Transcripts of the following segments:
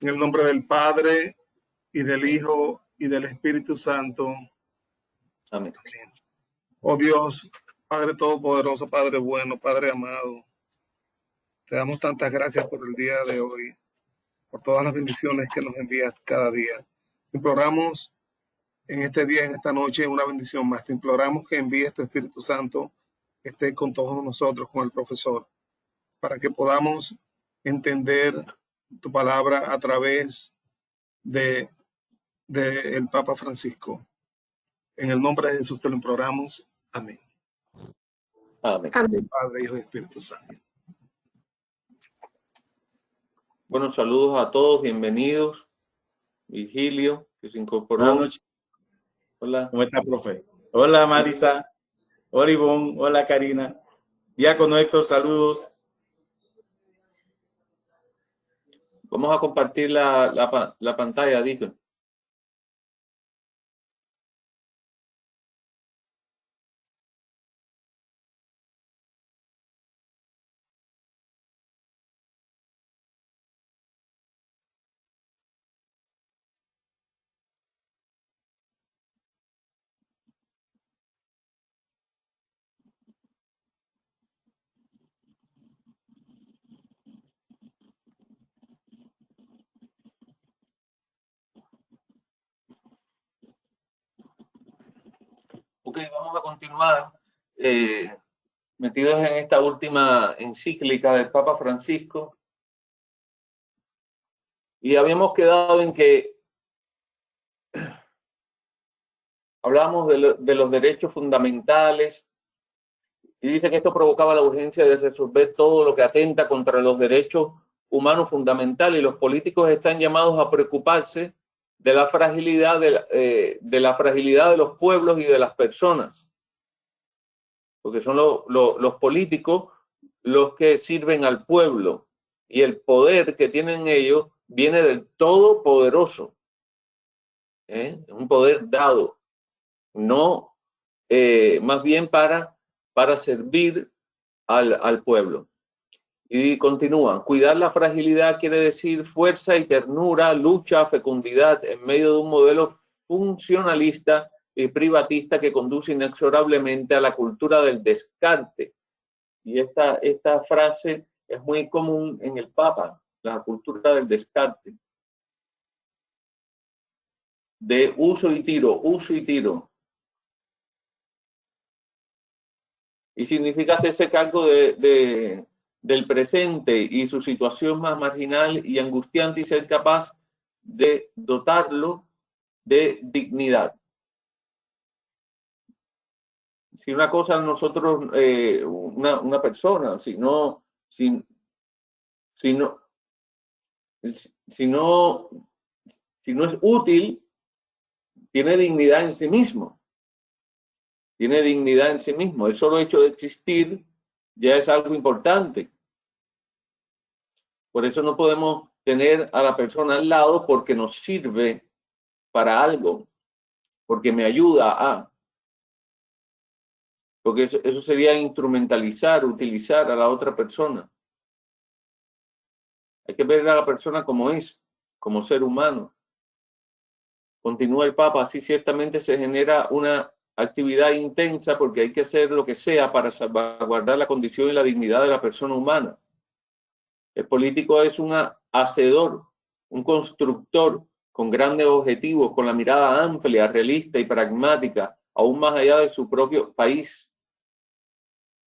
En el nombre del Padre, y del Hijo, y del Espíritu Santo. Amén. Oh Dios, Padre Todopoderoso, Padre bueno, Padre amado, te damos tantas gracias por el día de hoy, por todas las bendiciones que nos envías cada día. Imploramos en este día, en esta noche, una bendición más. Te imploramos que envíes tu Espíritu Santo, que esté con todos nosotros, con el profesor, para que podamos entender tu palabra a través de el Papa Francisco. En el nombre de Jesús te lo imploramos. Amén. Amén. Padre, Hijo y Espíritu Santo. Bueno, saludos a todos, bienvenidos. Virgilio, que se incorporó. Buenas noches. Hola. ¿Cómo está, profe? Hola, Marisa. Hola, Ivonne. Hola, Karina. Diácono Héctor, saludos. Vamos a compartir la pantalla, dijo. Ok, vamos a continuar metidos en esta última encíclica del Papa Francisco. Y habíamos quedado en que hablamos de los derechos fundamentales y dice que esto provocaba la urgencia de resolver todo lo que atenta contra los derechos humanos fundamentales, y los políticos están llamados a preocuparse de la fragilidad de los pueblos y de las personas, porque son los políticos los que sirven al pueblo, y el poder que tienen ellos viene del Todopoderoso, un poder dado, no más bien para servir al pueblo. Y continúan, cuidar la fragilidad quiere decir fuerza y ternura, lucha, fecundidad en medio de un modelo funcionalista y privatista que conduce inexorablemente a la cultura del descarte. Y esta frase es muy común en el Papa, la cultura del descarte. De uso y tiro, uso y tiro. Y significa hacerse cargo del presente y su situación más marginal y angustiante, y ser capaz de dotarlo de dignidad. Si una cosa nosotros, una persona, si no es útil, tiene dignidad en sí mismo. Tiene dignidad en sí mismo. El solo hecho de existir ya es algo importante. Por eso no podemos tener a la persona al lado porque nos sirve para algo, porque me ayuda a. Porque eso sería instrumentalizar, utilizar a la otra persona. Hay que ver a la persona como es, como ser humano. Continúa el Papa, así ciertamente se genera una actividad intensa porque hay que hacer lo que sea para salvaguardar la condición y la dignidad de la persona humana. El político es un hacedor, un constructor con grandes objetivos, con la mirada amplia, realista y pragmática, aún más allá de su propio país.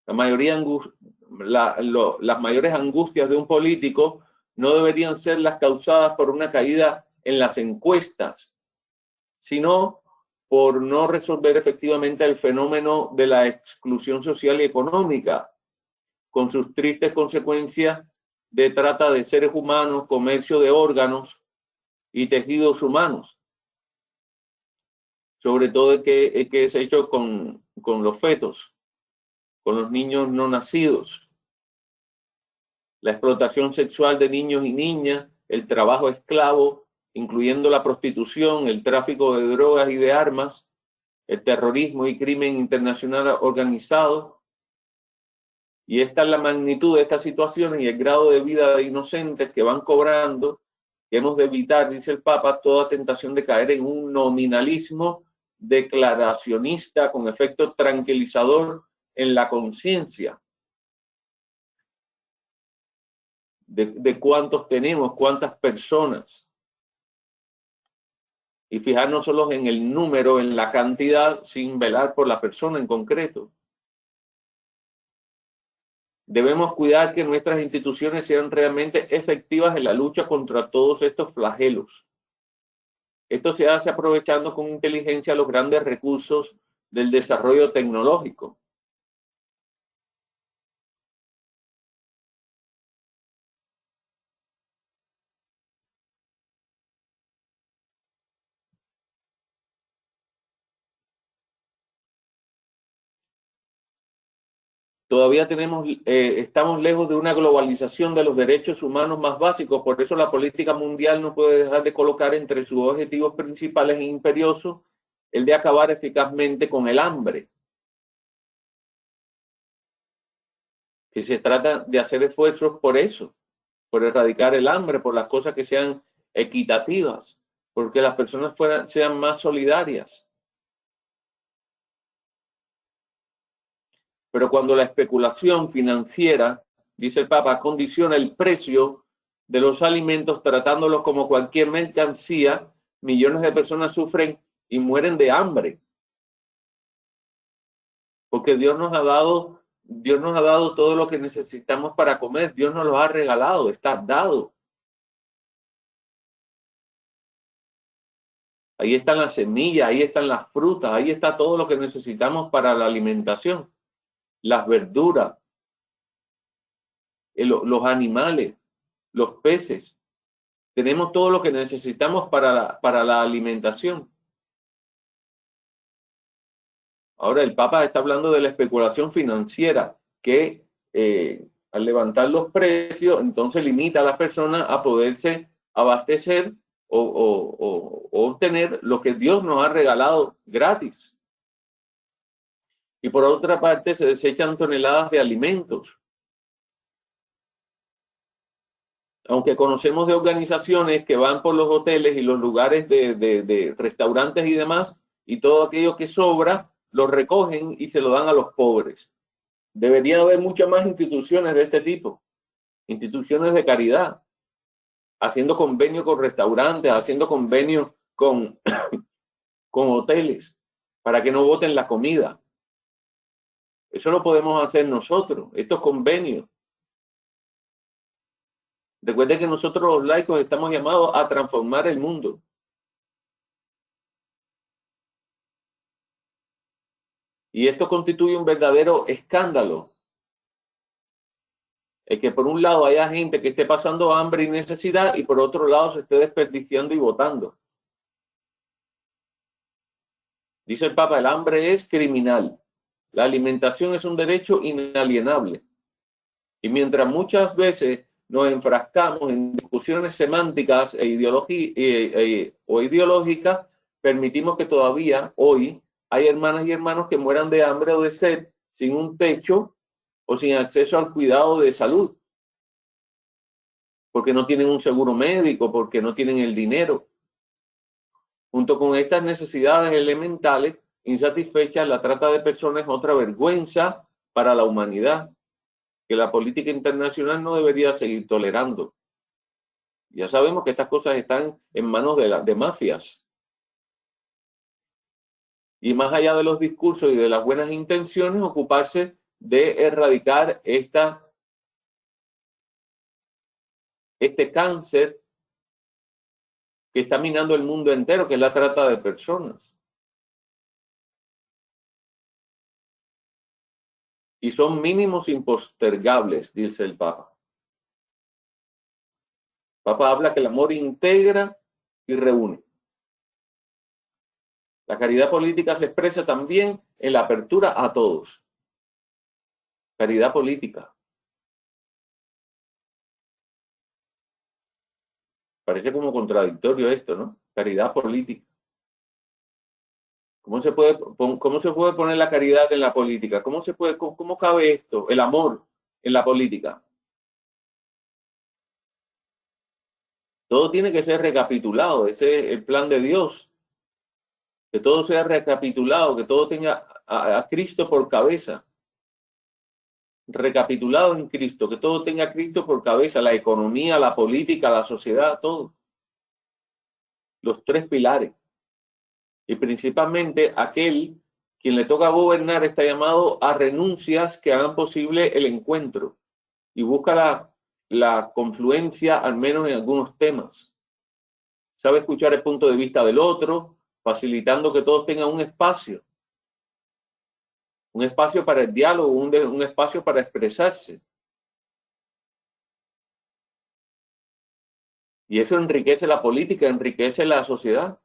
Las mayores angustias de un político no deberían ser las causadas por una caída en las encuestas, sino por no resolver efectivamente el fenómeno de la exclusión social y económica, con sus tristes consecuencias de trata de seres humanos, comercio de órganos y tejidos humanos, sobre todo el que es hecho con los fetos, con los niños no nacidos, la explotación sexual de niños y niñas, el trabajo esclavo, incluyendo la prostitución, el tráfico de drogas y de armas, el terrorismo y crimen internacional organizado. Y esta es la magnitud de estas situaciones y el grado de vida de inocentes que van cobrando que hemos de evitar, dice el Papa, toda tentación de caer en un nominalismo declaracionista con efecto tranquilizador en la conciencia de cuántos tenemos, cuántas personas, y fijarnos solo en el número, en la cantidad, sin velar por la persona en concreto. Debemos cuidar que nuestras instituciones sean realmente efectivas en la lucha contra todos estos flagelos. Esto se hace aprovechando con inteligencia los grandes recursos del desarrollo tecnológico. Todavía estamos lejos de una globalización de los derechos humanos más básicos, por eso la política mundial no puede dejar de colocar entre sus objetivos principales e imperiosos el de acabar eficazmente con el hambre. Que se trata de hacer esfuerzos por eso, por erradicar el hambre, por las cosas que sean equitativas, porque las personas sean más solidarias. Pero cuando la especulación financiera, dice el Papa, condiciona el precio de los alimentos tratándolos como cualquier mercancía, millones de personas sufren y mueren de hambre. Porque Dios nos ha dado todo lo que necesitamos para comer. Dios nos lo ha regalado, está dado. Ahí están las semillas, ahí están las frutas, ahí está todo lo que necesitamos para la alimentación. Las verduras, los animales, los peces. Tenemos todo lo que necesitamos para la alimentación. Ahora el Papa está hablando de la especulación financiera, que al levantar los precios, entonces limita a las personas a poderse abastecer o obtener lo que Dios nos ha regalado gratis. Y por otra parte se desechan toneladas de alimentos. Aunque conocemos de organizaciones que van por los hoteles y los lugares de restaurantes y demás, y todo aquello que sobra, lo recogen y se lo dan a los pobres. Debería haber muchas más instituciones de este tipo, instituciones de caridad, haciendo convenio con restaurantes, haciendo convenio con hoteles, para que no boten la comida. Eso lo podemos hacer nosotros, estos convenios. Recuerden que nosotros los laicos estamos llamados a transformar el mundo. Y esto constituye un verdadero escándalo. Es que por un lado haya gente que esté pasando hambre y necesidad y por otro lado se esté desperdiciando y botando. Dice el Papa, el hambre es criminal. La alimentación es un derecho inalienable. Y mientras muchas veces nos enfrascamos en discusiones semánticas o ideológicas, permitimos que todavía hoy hay hermanas y hermanos que mueran de hambre o de sed sin un techo o sin acceso al cuidado de salud, porque no tienen un seguro médico, porque no tienen el dinero. Junto con estas necesidades elementales insatisfechas, la trata de personas es otra vergüenza para la humanidad que la política internacional no debería seguir tolerando. Ya sabemos que estas cosas están en manos de mafias. Y más allá de los discursos y de las buenas intenciones, ocuparse de erradicar este cáncer que está minando el mundo entero, que es la trata de personas. Y son mínimos impostergables, dice el Papa. El Papa habla que el amor integra y reúne. La caridad política se expresa también en la apertura a todos. Caridad política. Parece como contradictorio esto, ¿no? Caridad política. ¿Cómo se puede poner la caridad en la política? ¿Cómo cabe esto? El amor en la política. Todo tiene que ser recapitulado. Ese es el plan de Dios. Que todo sea recapitulado, que todo tenga a Cristo por cabeza. Recapitulado en Cristo, que todo tenga a Cristo por cabeza, la economía, la política, la sociedad, todo. Los tres pilares. Y principalmente aquel quien le toca gobernar está llamado a renuncias que hagan posible el encuentro y busca la confluencia, al menos en algunos temas. Sabe escuchar el punto de vista del otro, facilitando que todos tengan un espacio para el diálogo, un espacio para expresarse. Y eso enriquece la política, enriquece la sociedad.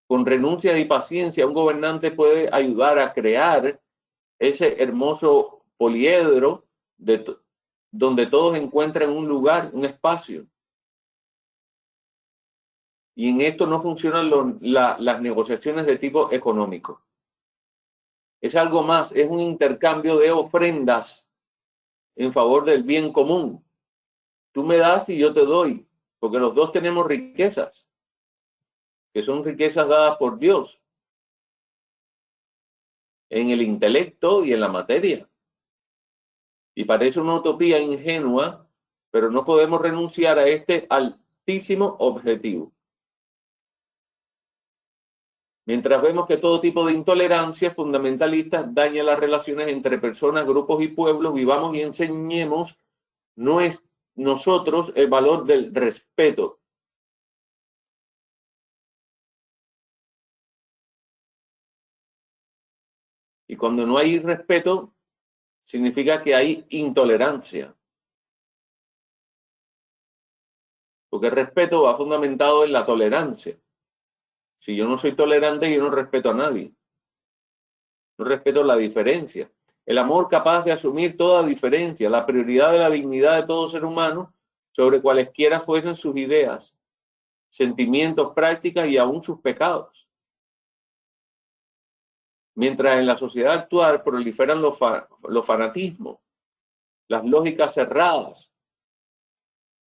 Con renuncia y paciencia, un gobernante puede ayudar a crear ese hermoso poliedro donde todos encuentran un lugar, un espacio. Y en esto no funcionan las negociaciones de tipo económico. Es algo más, es un intercambio de ofrendas en favor del bien común. Tú me das y yo te doy, porque los dos tenemos riquezas, que son riquezas dadas por Dios, en el intelecto y en la materia. Y parece una utopía ingenua, pero no podemos renunciar a este altísimo objetivo. Mientras vemos que todo tipo de intolerancia fundamentalista daña las relaciones entre personas, grupos y pueblos, vivamos y enseñemos nosotros el valor del respeto. Y cuando no hay respeto, significa que hay intolerancia. Porque el respeto va fundamentado en la tolerancia. Si yo no soy tolerante, yo no respeto a nadie. No respeto la diferencia. El amor capaz de asumir toda diferencia, la prioridad de la dignidad de todo ser humano sobre cualesquiera fuesen sus ideas, sentimientos, prácticas y aún sus pecados. Mientras en la sociedad actual proliferan los fanatismos, las lógicas cerradas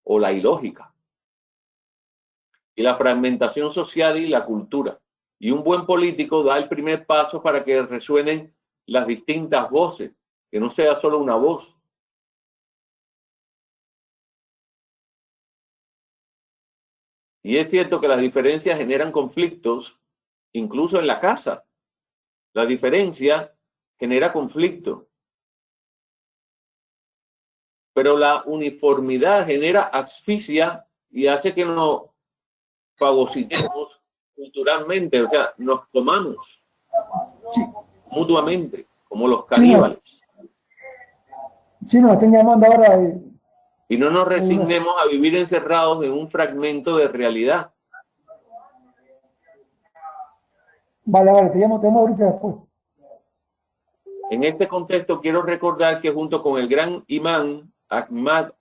o la ilógica, y la fragmentación social y la cultura. Y un buen político da el primer paso para que resuenen las distintas voces, que no sea solo una voz. Y es cierto que las diferencias generan conflictos, incluso en la casa. La diferencia genera conflicto. Pero la uniformidad genera asfixia y hace que nos fagocitemos culturalmente, o sea, nos comamos mutuamente, como los caníbales. Sí, nos están llamando ahora. Y no nos resignemos a vivir encerrados en un fragmento de realidad. Vale, te llamo ahorita después. En este contexto quiero recordar que junto con el gran imán Ahmad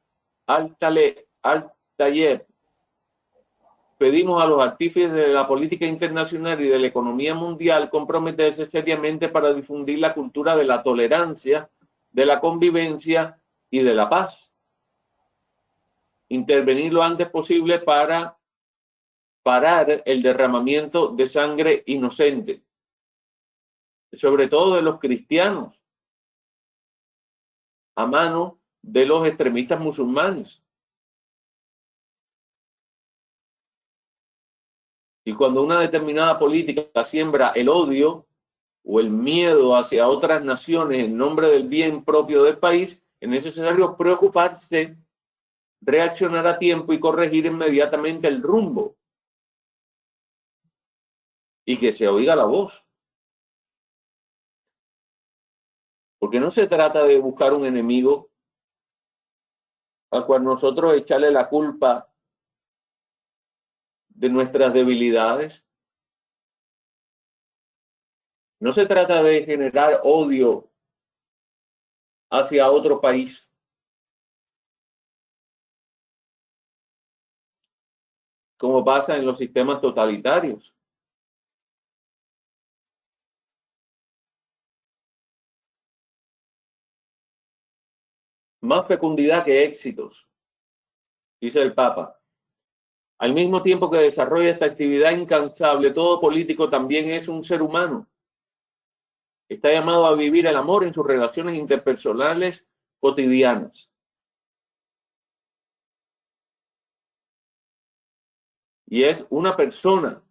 al-Tayeb, pedimos a los artífices de la política internacional y de la economía mundial comprometerse seriamente para difundir la cultura de la tolerancia, de la convivencia y de la paz. Intervenir lo antes posible para parar el derramamiento de sangre inocente, sobre todo de los cristianos, a mano de los extremistas musulmanes. Y cuando una determinada política siembra el odio o el miedo hacia otras naciones en nombre del bien propio del país, es necesario preocuparse, reaccionar a tiempo y corregir inmediatamente el rumbo. Y que se oiga la voz. Porque no se trata de buscar un enemigo al cual nosotros echarle la culpa de nuestras debilidades. No se trata de generar odio hacia otro país. Como pasa en los sistemas totalitarios. Más fecundidad que éxitos. dice el Papa. Al mismo tiempo que desarrolla esta actividad incansable, todo político también es un ser humano. Está llamado a vivir el amor en sus relaciones interpersonales cotidianas. Y es una persona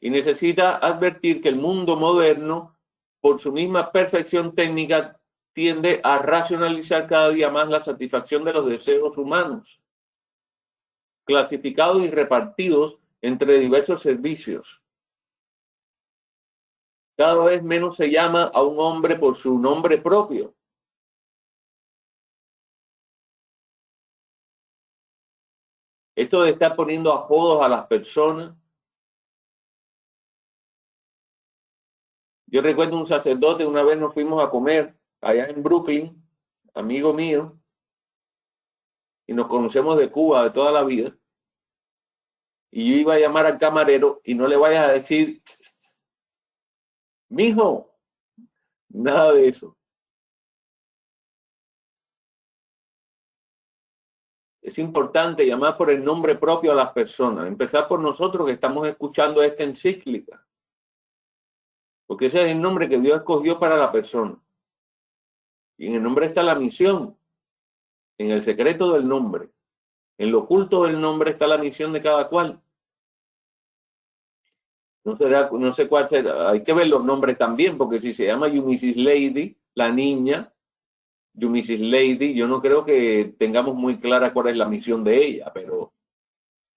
y necesita advertir que el mundo moderno, por su misma perfección técnica, tiende a racionalizar cada día más la satisfacción de los deseos humanos, clasificados y repartidos entre diversos servicios. Cada vez menos se llama a un hombre por su nombre propio. Esto de estar poniendo apodos a las personas. Yo recuerdo un sacerdote, una vez nos fuimos a comer allá en Brooklyn, amigo mío, y nos conocemos de Cuba de toda la vida. Y yo iba a llamar al camarero y no le vayas a decir, mijo, nada de eso. Es importante llamar por el nombre propio a las personas, empezar por nosotros que estamos escuchando esta encíclica, porque ese es el nombre que Dios escogió para la persona. Y en el nombre está la misión, en el secreto del nombre, en lo oculto del nombre está la misión de cada cual. No sé cuál será, hay que ver los nombres también, porque si se llama You Mrs. Lady, la niña, You Mrs. Lady, yo no creo que tengamos muy clara cuál es la misión de ella, pero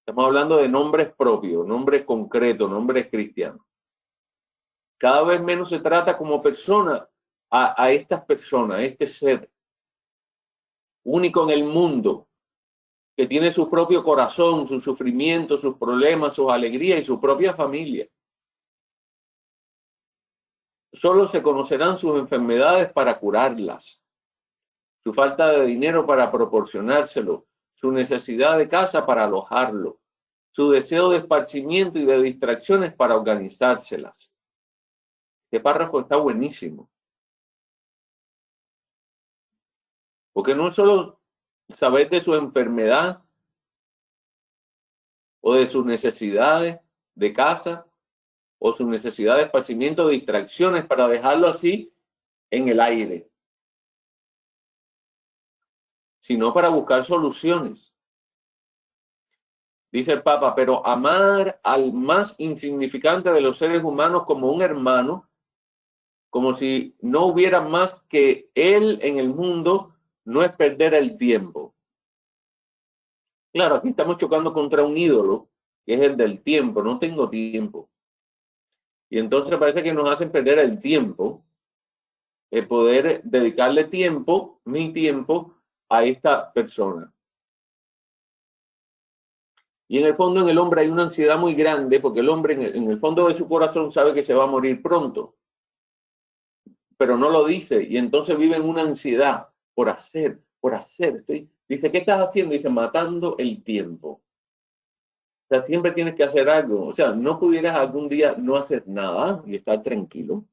estamos hablando de nombres propios, nombres concretos, nombres cristianos. Cada vez menos se trata como persona a estas personas, a este ser único en el mundo, que tiene su propio corazón, sus sufrimientos, sus problemas, sus alegrías y su propia familia. Solo se conocerán sus enfermedades para curarlas, su falta de dinero para proporcionárselo, su necesidad de casa para alojarlo, su deseo de esparcimiento y de distracciones para organizárselas. Este párrafo está buenísimo. Porque no es solo saber de su enfermedad o de sus necesidades de casa o su necesidad de esparcimiento, de distracciones para dejarlo así en el aire, sino para buscar soluciones. Dice el Papa, pero amar al más insignificante de los seres humanos como un hermano, como si no hubiera más que él en el mundo, no es perder el tiempo. Claro, aquí estamos chocando contra un ídolo, que es el del tiempo. No tengo tiempo. Y entonces parece que nos hacen perder el tiempo, el poder dedicarle tiempo, mi tiempo, a esta persona. Y en el fondo en el hombre hay una ansiedad muy grande, porque el hombre en el fondo de su corazón sabe que se va a morir pronto, pero no lo dice, y entonces vive en una ansiedad por hacer. Dice, ¿qué estás haciendo? Dice, matando el tiempo. O sea, siempre tienes que hacer algo. O sea, no pudieras algún día no hacer nada y estar tranquilo.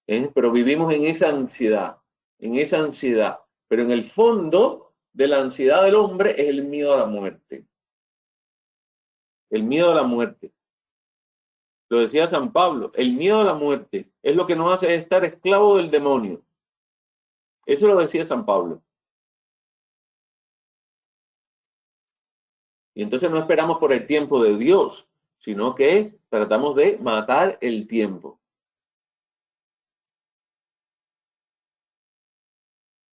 Pero vivimos en esa ansiedad. Pero en el fondo de la ansiedad del hombre es el miedo a la muerte. El miedo a la muerte. Lo decía San Pablo, el miedo a la muerte es lo que nos hace estar esclavos del demonio. Eso lo decía San Pablo. Y entonces no esperamos por el tiempo de Dios, sino que tratamos de matar el tiempo.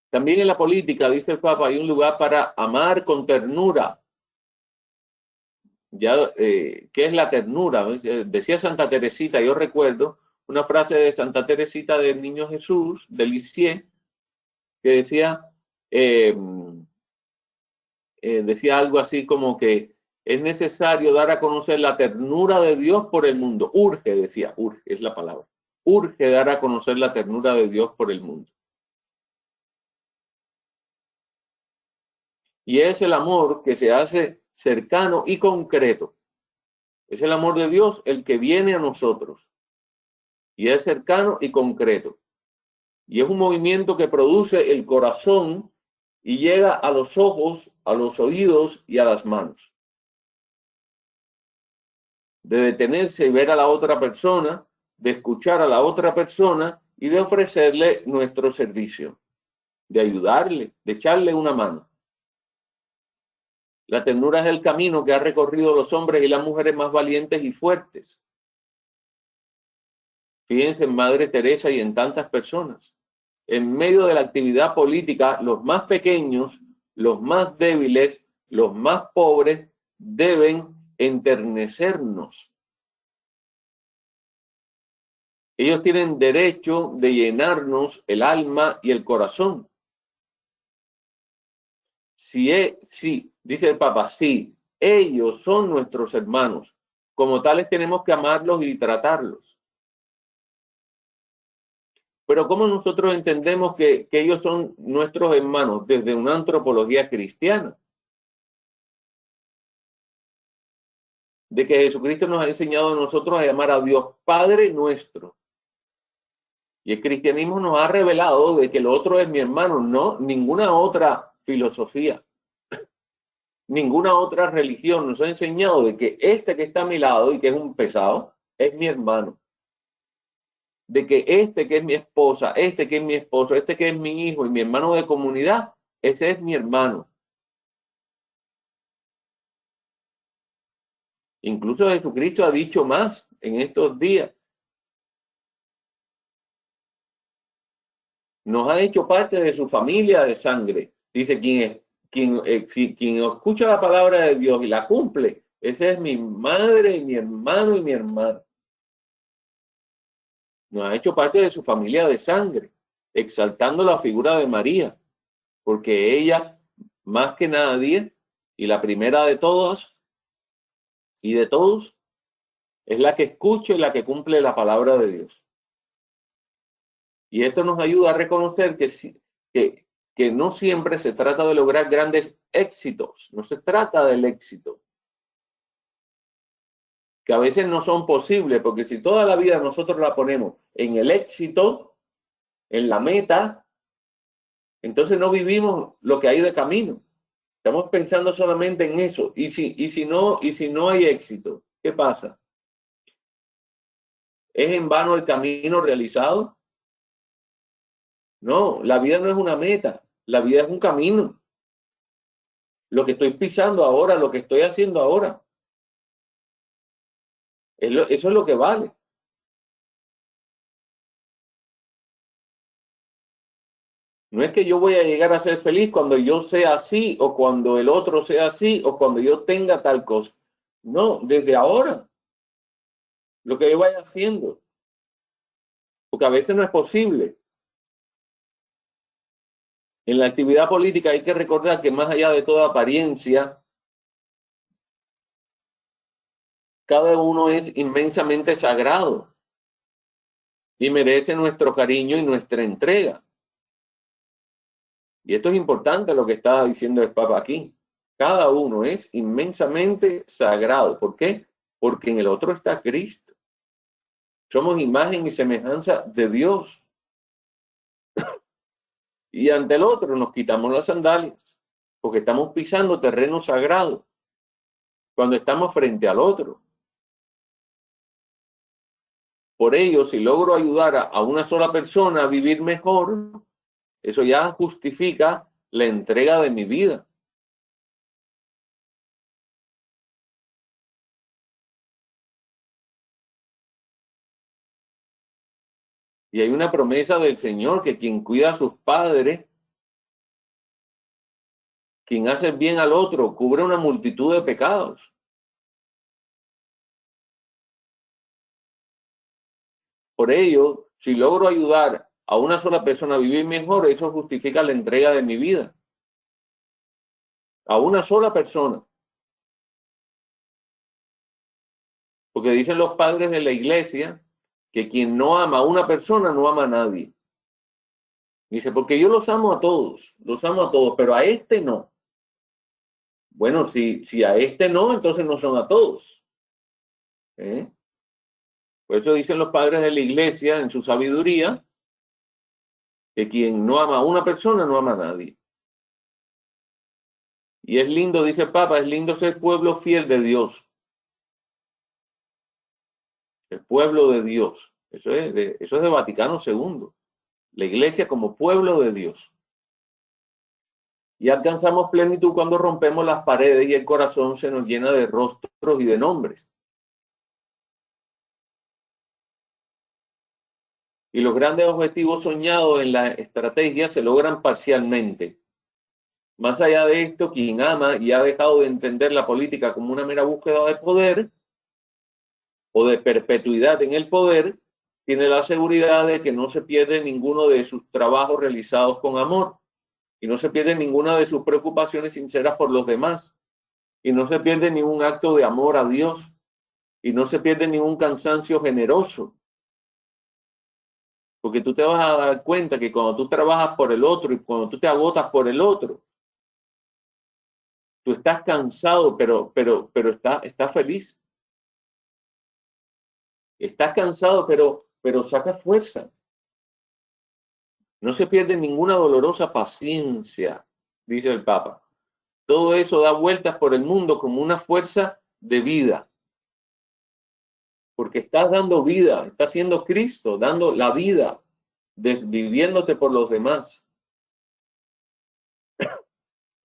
También en la política, dice el Papa, hay un lugar para amar con ternura. Ya, ¿qué es la ternura? Decía Santa Teresita, yo recuerdo una frase de Santa Teresita del Niño Jesús, de Lisieux, que decía, decía algo así como que es necesario dar a conocer la ternura de Dios por el mundo. Urge, decía, urge, es la palabra. Urge dar a conocer la ternura de Dios por el mundo. Y es el amor que se hace cercano y concreto. Es el amor de Dios el que viene a nosotros. Y es cercano y concreto. Y es un movimiento que produce el corazón y llega a los ojos, a los oídos y a las manos. De detenerse y ver a la otra persona, de escuchar a la otra persona y de ofrecerle nuestro servicio, de ayudarle, de echarle una mano. La ternura es el camino que han recorrido los hombres y las mujeres más valientes y fuertes. Fíjense en Madre Teresa y en tantas personas. En medio de la actividad política, los más pequeños, los más débiles, los más pobres deben enternecernos. Ellos tienen derecho de llenarnos el alma y el corazón. Sí, dice el Papa, sí, ellos son nuestros hermanos. Como tales tenemos que amarlos y tratarlos. Pero ¿cómo nosotros entendemos que ellos son nuestros hermanos? Desde una antropología cristiana. De que Jesucristo nos ha enseñado a nosotros a llamar a Dios Padre nuestro. Y el cristianismo nos ha revelado de que el otro es mi hermano, no ninguna otra filosofía, ninguna otra religión nos ha enseñado de que este que está a mi lado y que es un pesado, es mi hermano. De que este que es mi esposa, este que es mi esposo, este que es mi hijo y mi hermano de comunidad, ese es mi hermano. Incluso Jesucristo ha dicho más en estos días. Nos ha hecho parte de su familia de sangre. Dice, quien escucha la palabra de Dios y la cumple, esa es mi madre, y mi hermano y mi hermana. Nos ha hecho parte de su familia de sangre, exaltando la figura de María, porque ella, más que nadie, y la primera de todas y de todos, es la que escucha y la que cumple la palabra de Dios. Y esto nos ayuda a reconocer que no siempre se trata de lograr grandes éxitos, no se trata del éxito, que a veces no son posibles, porque si toda la vida nosotros la ponemos en el éxito, en la meta, entonces no vivimos lo que hay de camino. Estamos pensando solamente en eso. Y si no hay éxito, ¿qué pasa? ¿Es en vano el camino realizado? No, la vida no es una meta, la vida es un camino. Lo que estoy pisando ahora, lo que estoy haciendo ahora. Eso es lo que vale. No es que yo voy a llegar a ser feliz cuando yo sea así, o cuando el otro sea así, o cuando yo tenga tal cosa. No, desde ahora. Lo que yo vaya haciendo. Porque a veces no es posible. En la actividad política hay que recordar que más allá de toda apariencia, cada uno es inmensamente sagrado y merece nuestro cariño y nuestra entrega. Y esto es importante lo que está diciendo el Papa aquí. Cada uno es inmensamente sagrado. ¿Por qué? Porque en el otro está Cristo. Somos imagen y semejanza de Dios. Y ante el otro nos quitamos las sandalias, porque estamos pisando terreno sagrado cuando estamos frente al otro. Por ello, si logro ayudar a una sola persona a vivir mejor, eso ya justifica la entrega de mi vida. Y hay una promesa del Señor que quien cuida a sus padres, quien hace bien al otro, cubre una multitud de pecados. Por ello, si logro ayudar a una sola persona a vivir mejor, eso justifica la entrega de mi vida. A una sola persona. Porque dicen los padres de la iglesia que quien no ama a una persona no ama a nadie. Dice, porque yo los amo a todos, pero a este no. Bueno, si a este no, entonces no son a todos. Por eso dicen los padres de la iglesia en su sabiduría que quien no ama a una persona no ama a nadie. Y es lindo, dice el Papa, es lindo ser pueblo fiel de Dios. El pueblo de Dios. Eso es de Vaticano II. La iglesia como pueblo de Dios. Y alcanzamos plenitud cuando rompemos las paredes y el corazón se nos llena de rostros y de nombres. Y los grandes objetivos soñados en la estrategia se logran parcialmente. Más allá de esto, quien ama y ha dejado de entender la política como una mera búsqueda de poder o de perpetuidad en el poder, tiene la seguridad de que no se pierde ninguno de sus trabajos realizados con amor, y no se pierde ninguna de sus preocupaciones sinceras por los demás, y no se pierde ningún acto de amor a Dios, y no se pierde ningún cansancio generoso. Porque tú te vas a dar cuenta que cuando tú trabajas por el otro y cuando tú te agotas por el otro, tú estás cansado, pero estás feliz. Estás cansado, pero sacas fuerza. No se pierde ninguna dolorosa paciencia, dice el Papa. Todo eso da vueltas por el mundo como una fuerza de vida. Porque estás dando vida, estás siendo Cristo, dando la vida, desviviéndote por los demás.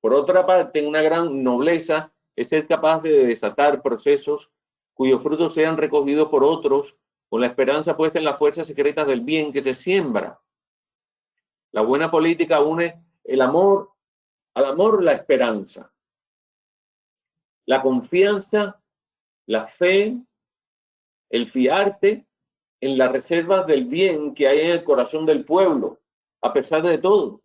Por otra parte, una gran nobleza es ser capaz de desatar procesos cuyos frutos sean recogidos por otros con la esperanza puesta en las fuerzas secretas del bien que se siembra. La buena política une el amor, al amor la esperanza, la confianza, la fe, el fiarte en las reservas del bien que hay en el corazón del pueblo, a pesar de todo.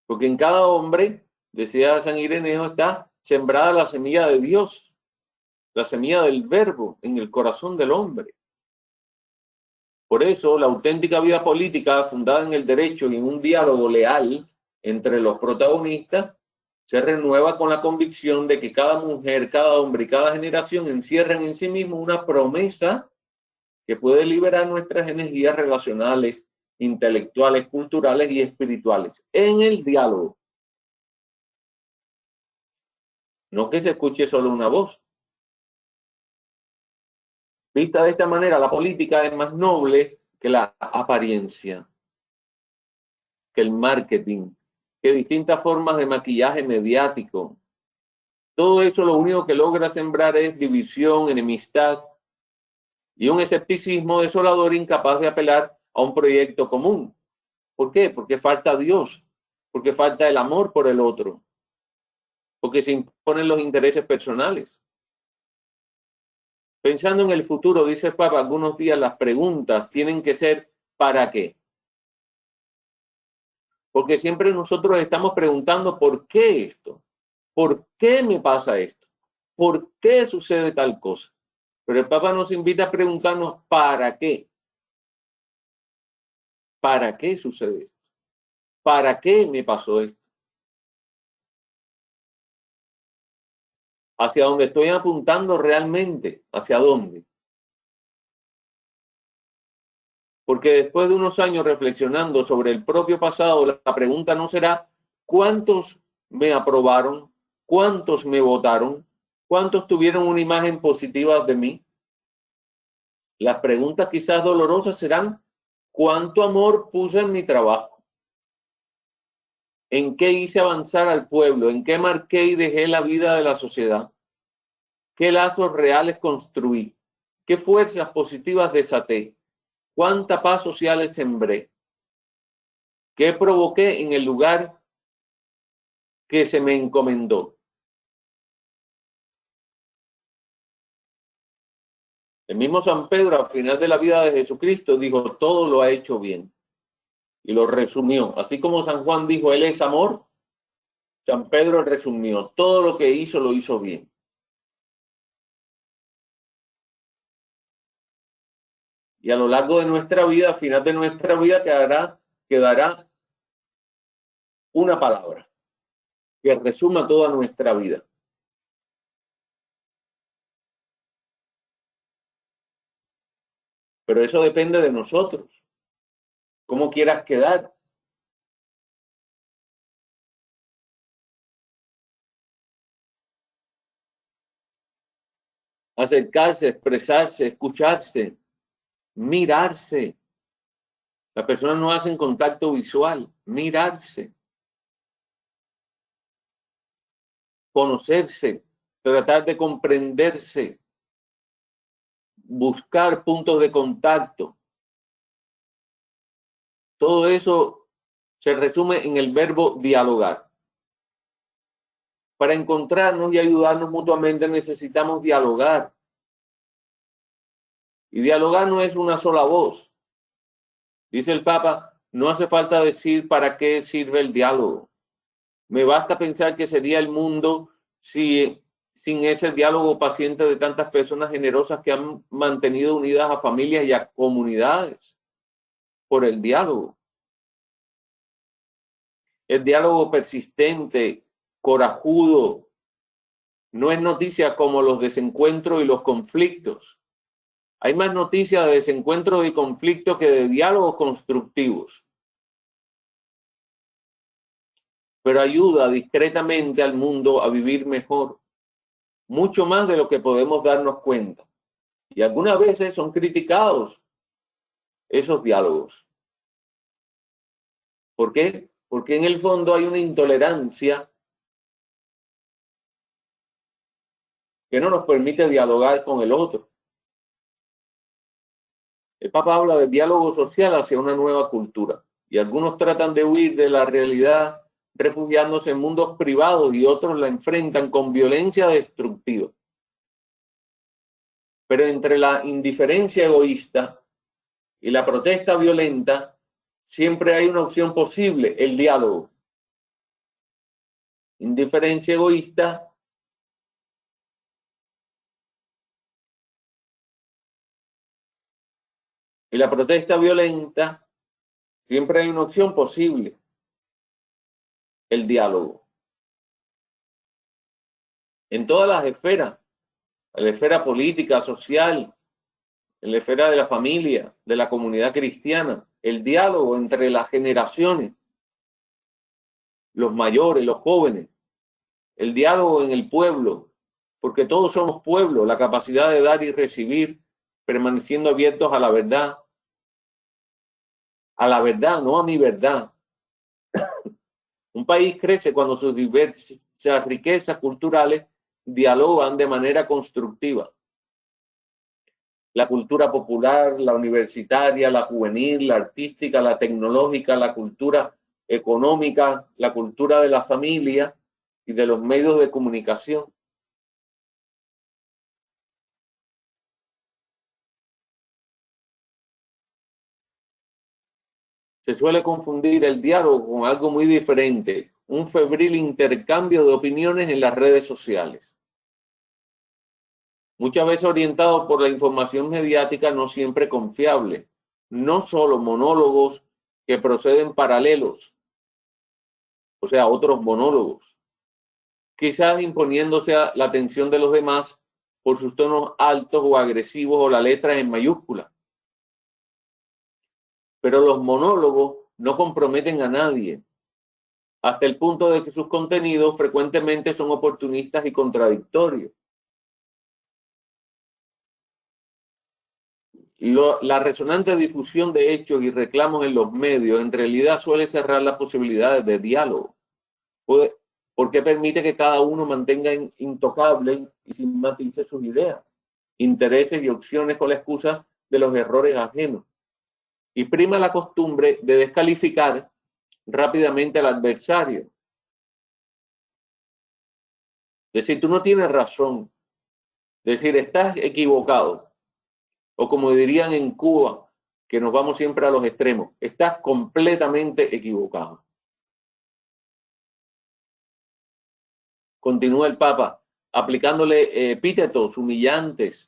Porque en cada hombre, decía San Ireneo, está sembrada la semilla de Dios, la semilla del verbo en el corazón del hombre. Por eso, la auténtica vida política, fundada en el derecho y en un diálogo leal entre los protagonistas, se renueva con la convicción de que cada mujer, cada hombre y cada generación encierran en sí mismo una promesa que puede liberar nuestras energías relacionales, intelectuales, culturales y espirituales en el diálogo. No que se escuche solo una voz. Vista de esta manera, la política es más noble que la apariencia, que el marketing, que distintas formas de maquillaje mediático. Todo eso lo único que logra sembrar es división, enemistad y un escepticismo desolador incapaz de apelar a un proyecto común. ¿Por qué? Porque falta Dios, porque falta el amor por el otro, porque se imponen los intereses personales. Pensando en el futuro, dice el Papa, algunos días las preguntas tienen que ser ¿para qué? Porque siempre nosotros estamos preguntando ¿por qué esto? ¿Por qué me pasa esto? ¿Por qué sucede tal cosa? Pero el Papa nos invita a preguntarnos ¿para qué? ¿Para qué sucede esto? ¿Para qué me pasó esto? ¿Hacia dónde estoy apuntando realmente? ¿Hacia dónde? Porque después de unos años reflexionando sobre el propio pasado, la pregunta no será ¿cuántos me aprobaron? ¿Cuántos me votaron? ¿Cuántos tuvieron una imagen positiva de mí? Las preguntas quizás dolorosas serán ¿cuánto amor puse en mi trabajo? ¿En qué hice avanzar al pueblo? ¿En qué marqué y dejé la vida de la sociedad? ¿Qué lazos reales construí? ¿Qué fuerzas positivas desaté? ¿Cuánta paz social sembré? ¿Qué provoqué en el lugar que se me encomendó? El mismo San Pedro, al final de la vida de Jesucristo, dijo, todo lo ha hecho bien. Y lo resumió. Así como San Juan dijo, Él es amor, San Pedro resumió, todo lo que hizo, lo hizo bien. Y a lo largo de nuestra vida, al final de nuestra vida, quedará una palabra que resuma toda nuestra vida. Pero eso depende de nosotros. ¿Cómo quieras quedar? acercarse, expresarse, escucharse, mirarse. Las personas no hacen contacto visual, mirarse, conocerse, tratar de comprenderse, buscar puntos de contacto. Todo eso se resume en el verbo dialogar. Para encontrarnos y ayudarnos mutuamente necesitamos dialogar. Y dialogar no es una sola voz. Dice el Papa, no hace falta decir para qué sirve el diálogo. Me basta pensar que sería el mundo sin ese diálogo paciente de tantas personas generosas que han mantenido unidas a familias y a comunidades por el diálogo. El diálogo persistente, corajudo, no es noticia como los desencuentros y los conflictos. Hay más noticias de desencuentros y conflictos que de diálogos constructivos. Pero ayuda discretamente al mundo a vivir mejor, mucho más de lo que podemos darnos cuenta. Y algunas veces son criticados esos diálogos. ¿Por qué? Porque en el fondo hay una intolerancia que no nos permite dialogar con el otro. El Papa habla de diálogo social hacia una nueva cultura y algunos tratan de huir de la realidad refugiándose en mundos privados y otros la enfrentan con violencia destructiva. Pero entre la indiferencia egoísta y la protesta violenta siempre hay una opción posible, el diálogo. Indiferencia egoísta y la protesta violenta, siempre hay una opción posible, el diálogo. En todas las esferas, en la esfera política, social, en la esfera de la familia, de la comunidad cristiana, el diálogo entre las generaciones, los mayores, los jóvenes, el diálogo en el pueblo, porque todos somos pueblo, la capacidad de dar y recibir, permaneciendo abiertos a la verdad, no a mi verdad. Un país crece cuando sus diversas riquezas culturales dialogan de manera constructiva. La cultura popular, la universitaria, la juvenil, la artística, la tecnológica, la cultura económica, la cultura de la familia y de los medios de comunicación. Se suele confundir el diálogo con algo muy diferente, un febril intercambio de opiniones en las redes sociales. Muchas veces orientado por la información mediática no siempre confiable, no solo monólogos que proceden paralelos, o sea, otros monólogos, quizás imponiéndose a la atención de los demás por sus tonos altos o agresivos o las letras en mayúsculas. Pero los monólogos no comprometen a nadie, hasta el punto de que sus contenidos frecuentemente son oportunistas y contradictorios. La resonante difusión de hechos y reclamos en los medios en realidad suele cerrar las posibilidades de diálogo, porque permite que cada uno mantenga intocable y sin matices sus ideas, intereses y opciones con la excusa de los errores ajenos. Y prima la costumbre de descalificar rápidamente al adversario. Es decir, tú no tienes razón. Es decir, estás equivocado. O como dirían en Cuba, que nos vamos siempre a los extremos, estás completamente equivocado. Continúa el Papa, aplicándole epítetos humillantes,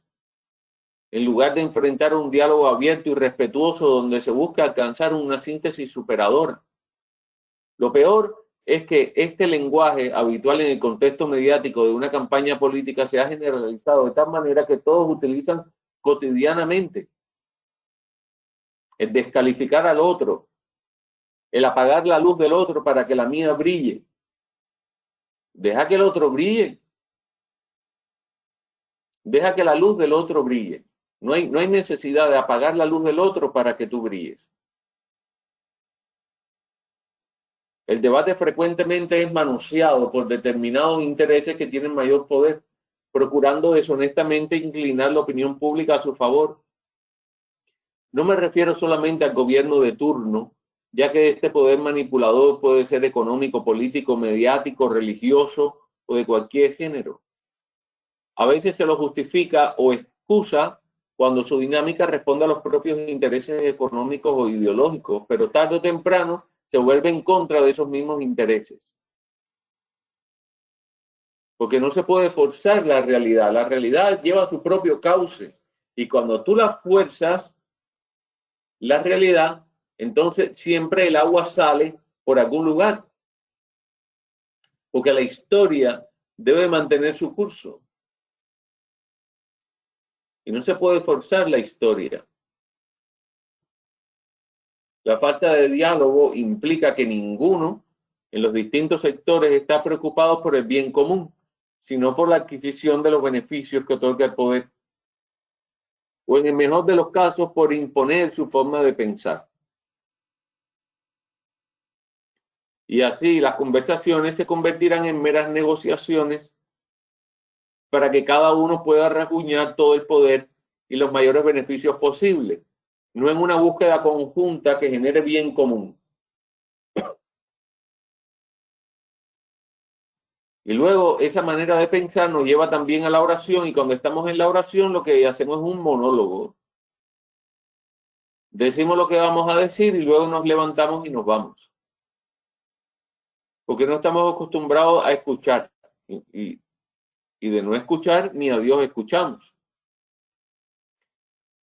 en lugar de enfrentar un diálogo abierto y respetuoso donde se busca alcanzar una síntesis superadora. Lo peor es que este lenguaje habitual en el contexto mediático de una campaña política se ha generalizado de tal manera que todos utilizan cotidianamente el descalificar al otro, el apagar la luz del otro para que la mía brille. Deja que el otro brille. Deja que la luz del otro brille. No hay necesidad de apagar la luz del otro para que tú brilles. El debate frecuentemente es manoseado por determinados intereses que tienen mayor poder, procurando deshonestamente inclinar la opinión pública a su favor. No me refiero solamente al gobierno de turno, ya que este poder manipulador puede ser económico, político, mediático, religioso o de cualquier género. A veces se lo justifica o excusa cuando su dinámica responde a los propios intereses económicos o ideológicos, pero tarde o temprano se vuelve en contra de esos mismos intereses. Porque no se puede forzar la realidad lleva su propio cauce, y cuando tú la fuerzas, la realidad, entonces siempre el agua sale por algún lugar, porque la historia debe mantener su curso. Y no se puede forzar la historia. La falta de diálogo implica que ninguno en los distintos sectores está preocupado por el bien común, sino por la adquisición de los beneficios que otorga el poder, o en el mejor de los casos por imponer su forma de pensar. Y así las conversaciones se convertirán en meras negociaciones para que cada uno pueda rasguñar todo el poder y los mayores beneficios posibles, no en una búsqueda conjunta que genere bien común. Y luego esa manera de pensar nos lleva también a la oración, y cuando estamos en la oración lo que hacemos es un monólogo. Decimos lo que vamos a decir y luego nos levantamos y nos vamos. Porque no estamos acostumbrados a escuchar. Y de no escuchar, ni a Dios escuchamos.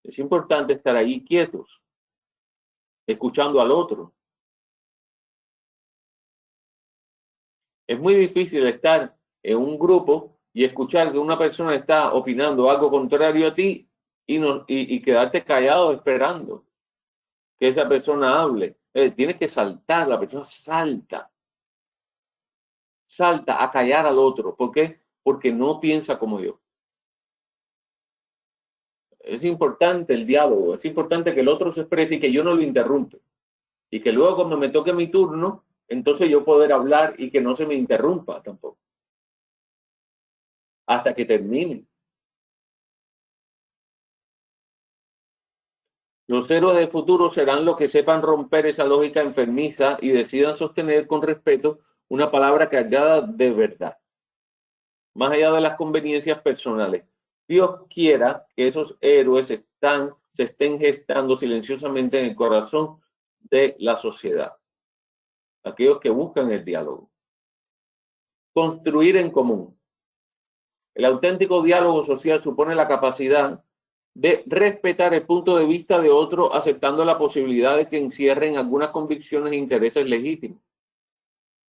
Es importante estar ahí quietos, escuchando al otro. Es muy difícil estar en un grupo y escuchar que una persona está opinando algo contrario a ti y quedarte callado esperando que esa persona hable. Tienes que saltar, la persona salta a callar al otro. ¿Por qué? Porque no piensa como yo. Es importante el diálogo, es importante que el otro se exprese y que yo no lo interrumpa. Y que luego cuando me toque mi turno, entonces yo poder hablar y que no se me interrumpa tampoco. Hasta que termine. Los héroes del futuro serán los que sepan romper esa lógica enfermiza y decidan sostener con respeto una palabra cargada de verdad, más allá de las conveniencias personales. Dios quiera que esos héroes se estén gestando silenciosamente en el corazón de la sociedad, aquellos que buscan el diálogo. Construir en común. El auténtico diálogo social supone la capacidad de respetar el punto de vista de otro, aceptando la posibilidad de que encierren algunas convicciones e intereses legítimos.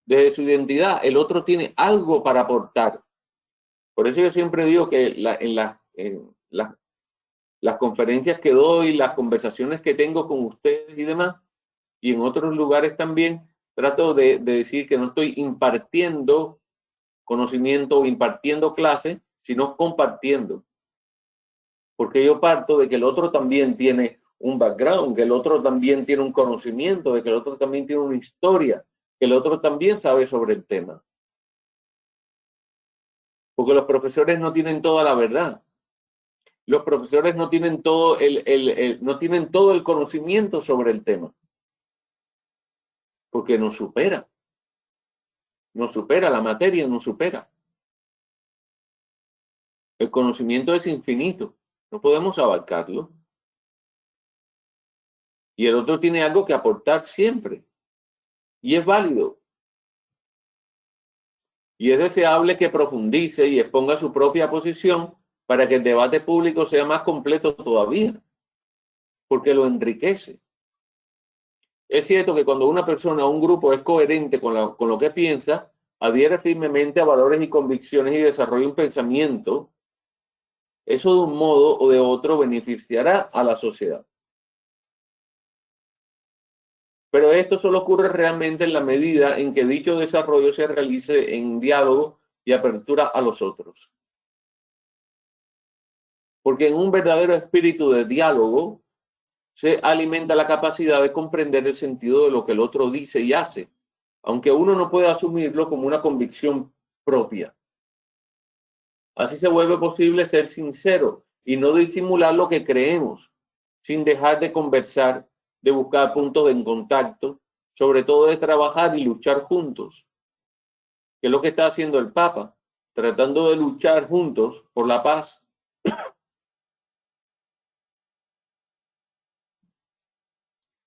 Desde su identidad, el otro tiene algo para aportar. Por eso yo siempre digo que en las conferencias que doy, las conversaciones que tengo con ustedes y demás, y en otros lugares también, trato de decir que no estoy impartiendo conocimiento o impartiendo clase, sino compartiendo. Porque yo parto de que el otro también tiene un background, que el otro también tiene un conocimiento, de que el otro también tiene una historia, que el otro también sabe sobre el tema. Porque los profesores no tienen toda la verdad. Los profesores no tienen todo no tienen todo el conocimiento sobre el tema. Porque nos supera. Nos supera, la materia nos supera. El conocimiento es infinito. No podemos abarcarlo. Y el otro tiene algo que aportar siempre. Y es válido. Y es deseable que profundice y exponga su propia posición para que el debate público sea más completo todavía, porque lo enriquece. Es cierto que cuando una persona o un grupo es coherente con lo que piensa, adhiere firmemente a valores y convicciones y desarrolla un pensamiento, eso de un modo o de otro beneficiará a la sociedad. Pero esto solo ocurre realmente en la medida en que dicho desarrollo se realice en diálogo y apertura a los otros. porque en un verdadero espíritu de diálogo se alimenta la capacidad de comprender el sentido de lo que el otro dice y hace, aunque uno no pueda asumirlo como una convicción propia. Así se vuelve posible ser sincero y no disimular lo que creemos, sin dejar de conversar, de buscar puntos de contacto, sobre todo de trabajar y luchar juntos, que es lo que está haciendo el Papa, tratando de luchar juntos por la paz.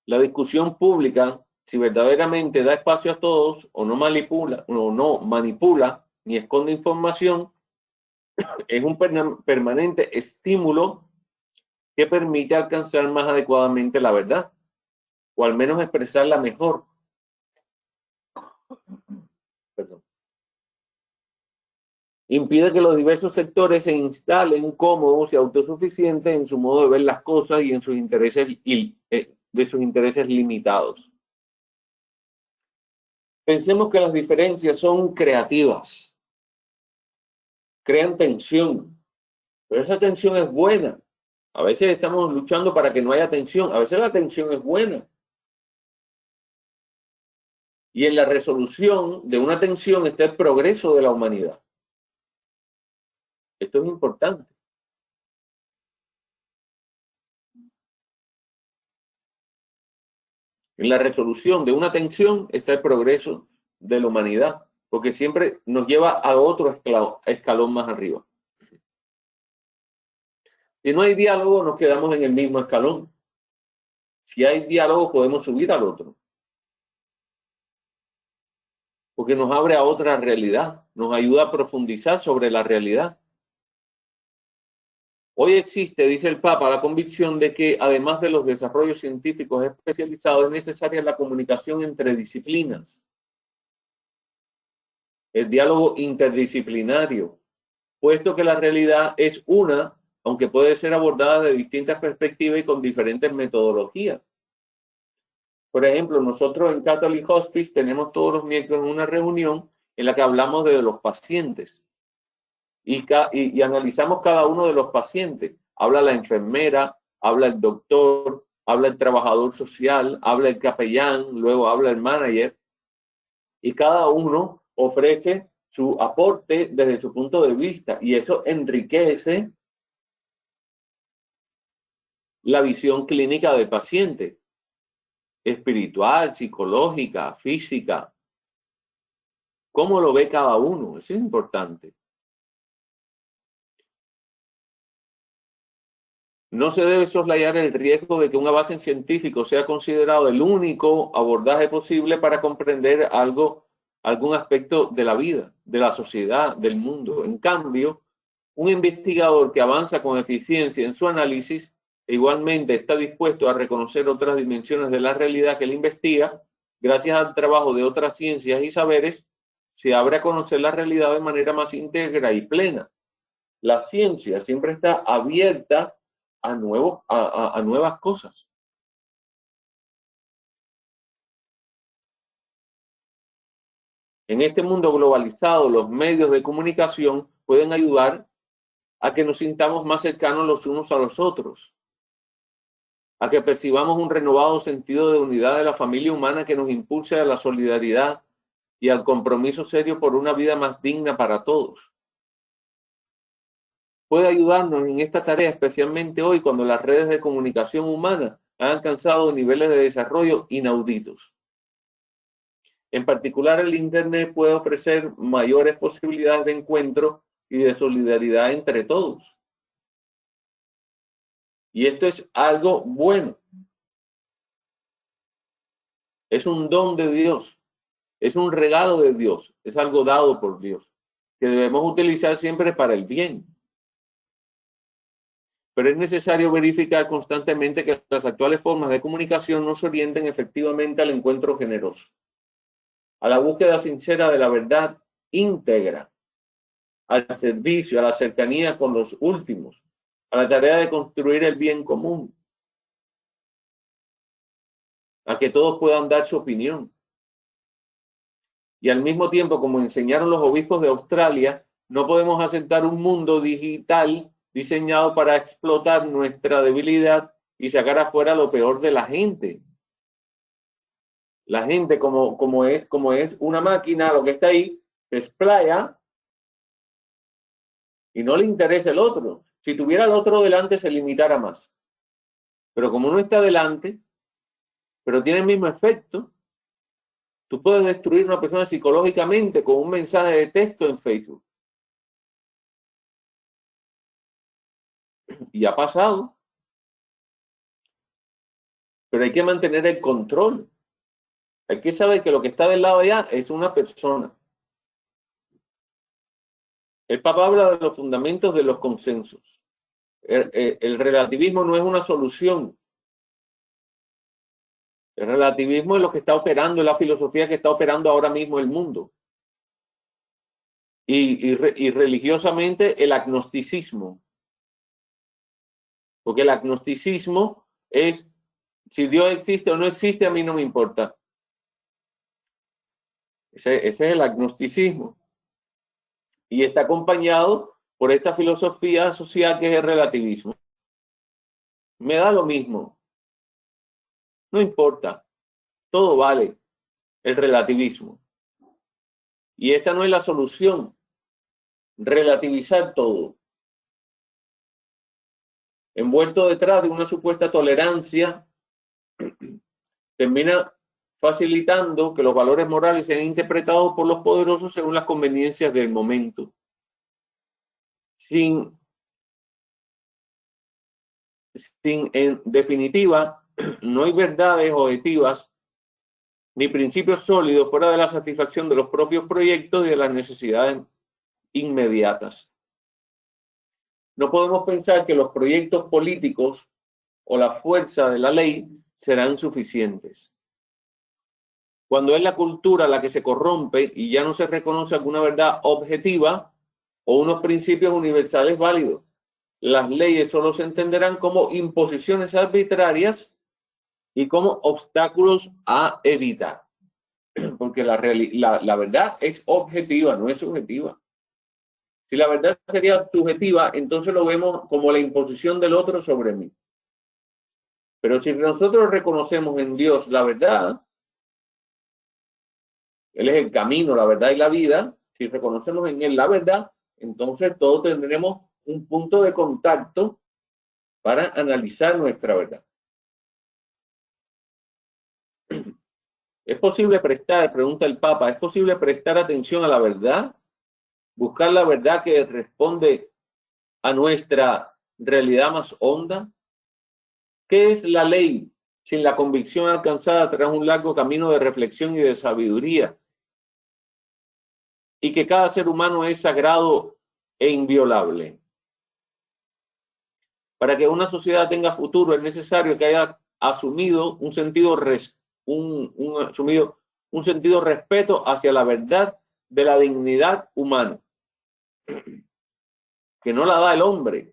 La discusión pública, si verdaderamente da espacio a todos o no manipula ni esconde información, es un permanente estímulo que permite alcanzar más adecuadamente la verdad, o al menos expresarla mejor. Perdón. Impide que los diversos sectores se instalen cómodos y autosuficientes en su modo de ver las cosas y en sus intereses de sus intereses limitados. Pensemos que las diferencias son creativas, crean tensión, pero esa tensión es buena. A veces estamos luchando para que no haya tensión, a veces la tensión es buena. Y en la resolución de una tensión está el progreso de la humanidad. Esto es importante. En la resolución de una tensión está el progreso de la humanidad, porque siempre nos lleva a otro escalón más arriba. Si no hay diálogo, nos quedamos en el mismo escalón. Si hay diálogo, podemos subir al otro. Porque nos abre a otra realidad, nos ayuda a profundizar sobre la realidad. Hoy existe, dice el Papa, la convicción de que además de los desarrollos científicos especializados, es necesaria la comunicación entre disciplinas, el diálogo interdisciplinario, puesto que la realidad es una, aunque puede ser abordada de distintas perspectivas y con diferentes metodologías. Por ejemplo, nosotros en Catholic Hospice tenemos todos los miércoles una reunión en la que hablamos de los pacientes y analizamos cada uno de los pacientes. Habla la enfermera, habla el doctor, habla el trabajador social, habla el capellán, luego habla el manager, y cada uno ofrece su aporte desde su punto de vista, y eso enriquece la visión clínica del paciente, espiritual, psicológica, física. ¿Cómo lo ve cada uno? Eso es importante. No se debe soslayar el riesgo de que un avance científico sea considerado el único abordaje posible para comprender algún aspecto de la vida, de la sociedad, del mundo. En cambio, un investigador que avanza con eficiencia en su análisis igualmente está dispuesto a reconocer otras dimensiones de la realidad que él investiga. Gracias al trabajo de otras ciencias y saberes, se abre a conocer la realidad de manera más íntegra y plena. La ciencia siempre está abierta a nuevas cosas. En este mundo globalizado, los medios de comunicación pueden ayudar a que nos sintamos más cercanos los unos a los otros, a que percibamos un renovado sentido de unidad de la familia humana que nos impulse a la solidaridad y al compromiso serio por una vida más digna para todos. Puede ayudarnos en esta tarea, especialmente hoy cuando las redes de comunicación humana han alcanzado niveles de desarrollo inauditos. En particular, el Internet puede ofrecer mayores posibilidades de encuentro y de solidaridad entre todos. Y esto es algo bueno. Es un don de Dios. Es un regalo de Dios. Es algo dado por Dios, que debemos utilizar siempre para el bien. Pero es necesario verificar constantemente que las actuales formas de comunicación nos orienten efectivamente al encuentro generoso, a la búsqueda sincera de la verdad íntegra, al servicio, a la cercanía con los últimos, a la tarea de construir el bien común, a que todos puedan dar su opinión. Y al mismo tiempo, como enseñaron los obispos de Australia, no podemos aceptar un mundo digital diseñado para explotar nuestra debilidad y sacar afuera lo peor de la gente. La gente, como es una máquina, lo que está ahí, se explaya y no le interesa el otro. Si tuviera el otro delante, se limitara más. Pero como no está delante, pero tiene el mismo efecto, tú puedes destruir a una persona psicológicamente con un mensaje de texto en Facebook. Y ha pasado. Pero hay que mantener el control. Hay que saber que lo que está del lado allá es una persona. El Papa habla de los fundamentos de los consensos. El relativismo no es una solución. El relativismo es lo que está operando, es la filosofía que está operando ahora mismo el mundo. Y religiosamente el agnosticismo. Porque el agnosticismo es, si Dios existe o no existe, a mí no me importa. Ese es el agnosticismo. Y está acompañado por esta filosofía social que es el relativismo. Me da lo mismo. No importa. Todo vale. El relativismo. Y esta no es la solución. Relativizar todo. Envuelto detrás de una supuesta tolerancia, termina facilitando que los valores morales sean interpretados por los poderosos según las conveniencias del momento. En definitiva, no hay verdades objetivas ni principios sólidos fuera de la satisfacción de los propios proyectos y de las necesidades inmediatas. No podemos pensar que los proyectos políticos o la fuerza de la ley serán suficientes. Cuando es la cultura la que se corrompe y ya no se reconoce alguna verdad objetiva o unos principios universales válidos, las leyes solo se entenderán como imposiciones arbitrarias y como obstáculos a evitar. Porque la verdad es objetiva, no es subjetiva. Si la verdad sería subjetiva, entonces lo vemos como la imposición del otro sobre mí. Pero si nosotros reconocemos en Dios la verdad, Él es el camino, la verdad y la vida, si reconocemos en Él la verdad, entonces todos tendremos un punto de contacto para analizar nuestra verdad. ¿Es posible prestar, pregunta el Papa, ¿es posible prestar atención a la verdad? Buscar la verdad que responde a nuestra realidad más honda. ¿Qué es la ley sin la convicción alcanzada tras un largo camino de reflexión y de sabiduría? Y que cada ser humano es sagrado e inviolable. Para que una sociedad tenga futuro es necesario que haya asumido un sentido respeto hacia la verdad de la dignidad humana, que no la da el hombre.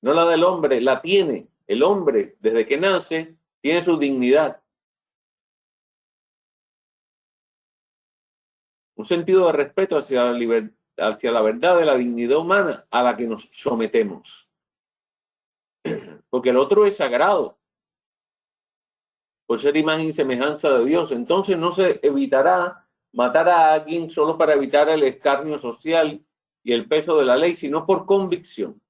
No la da el hombre, la tiene. El hombre, desde que nace, tiene su dignidad. Un sentido de respeto hacia la verdad de la dignidad humana a la que nos sometemos. Porque el otro es sagrado, por ser imagen y semejanza de Dios. Entonces no se evitará matar a alguien solo para evitar el escarnio social y el peso de la ley, sino por convicción.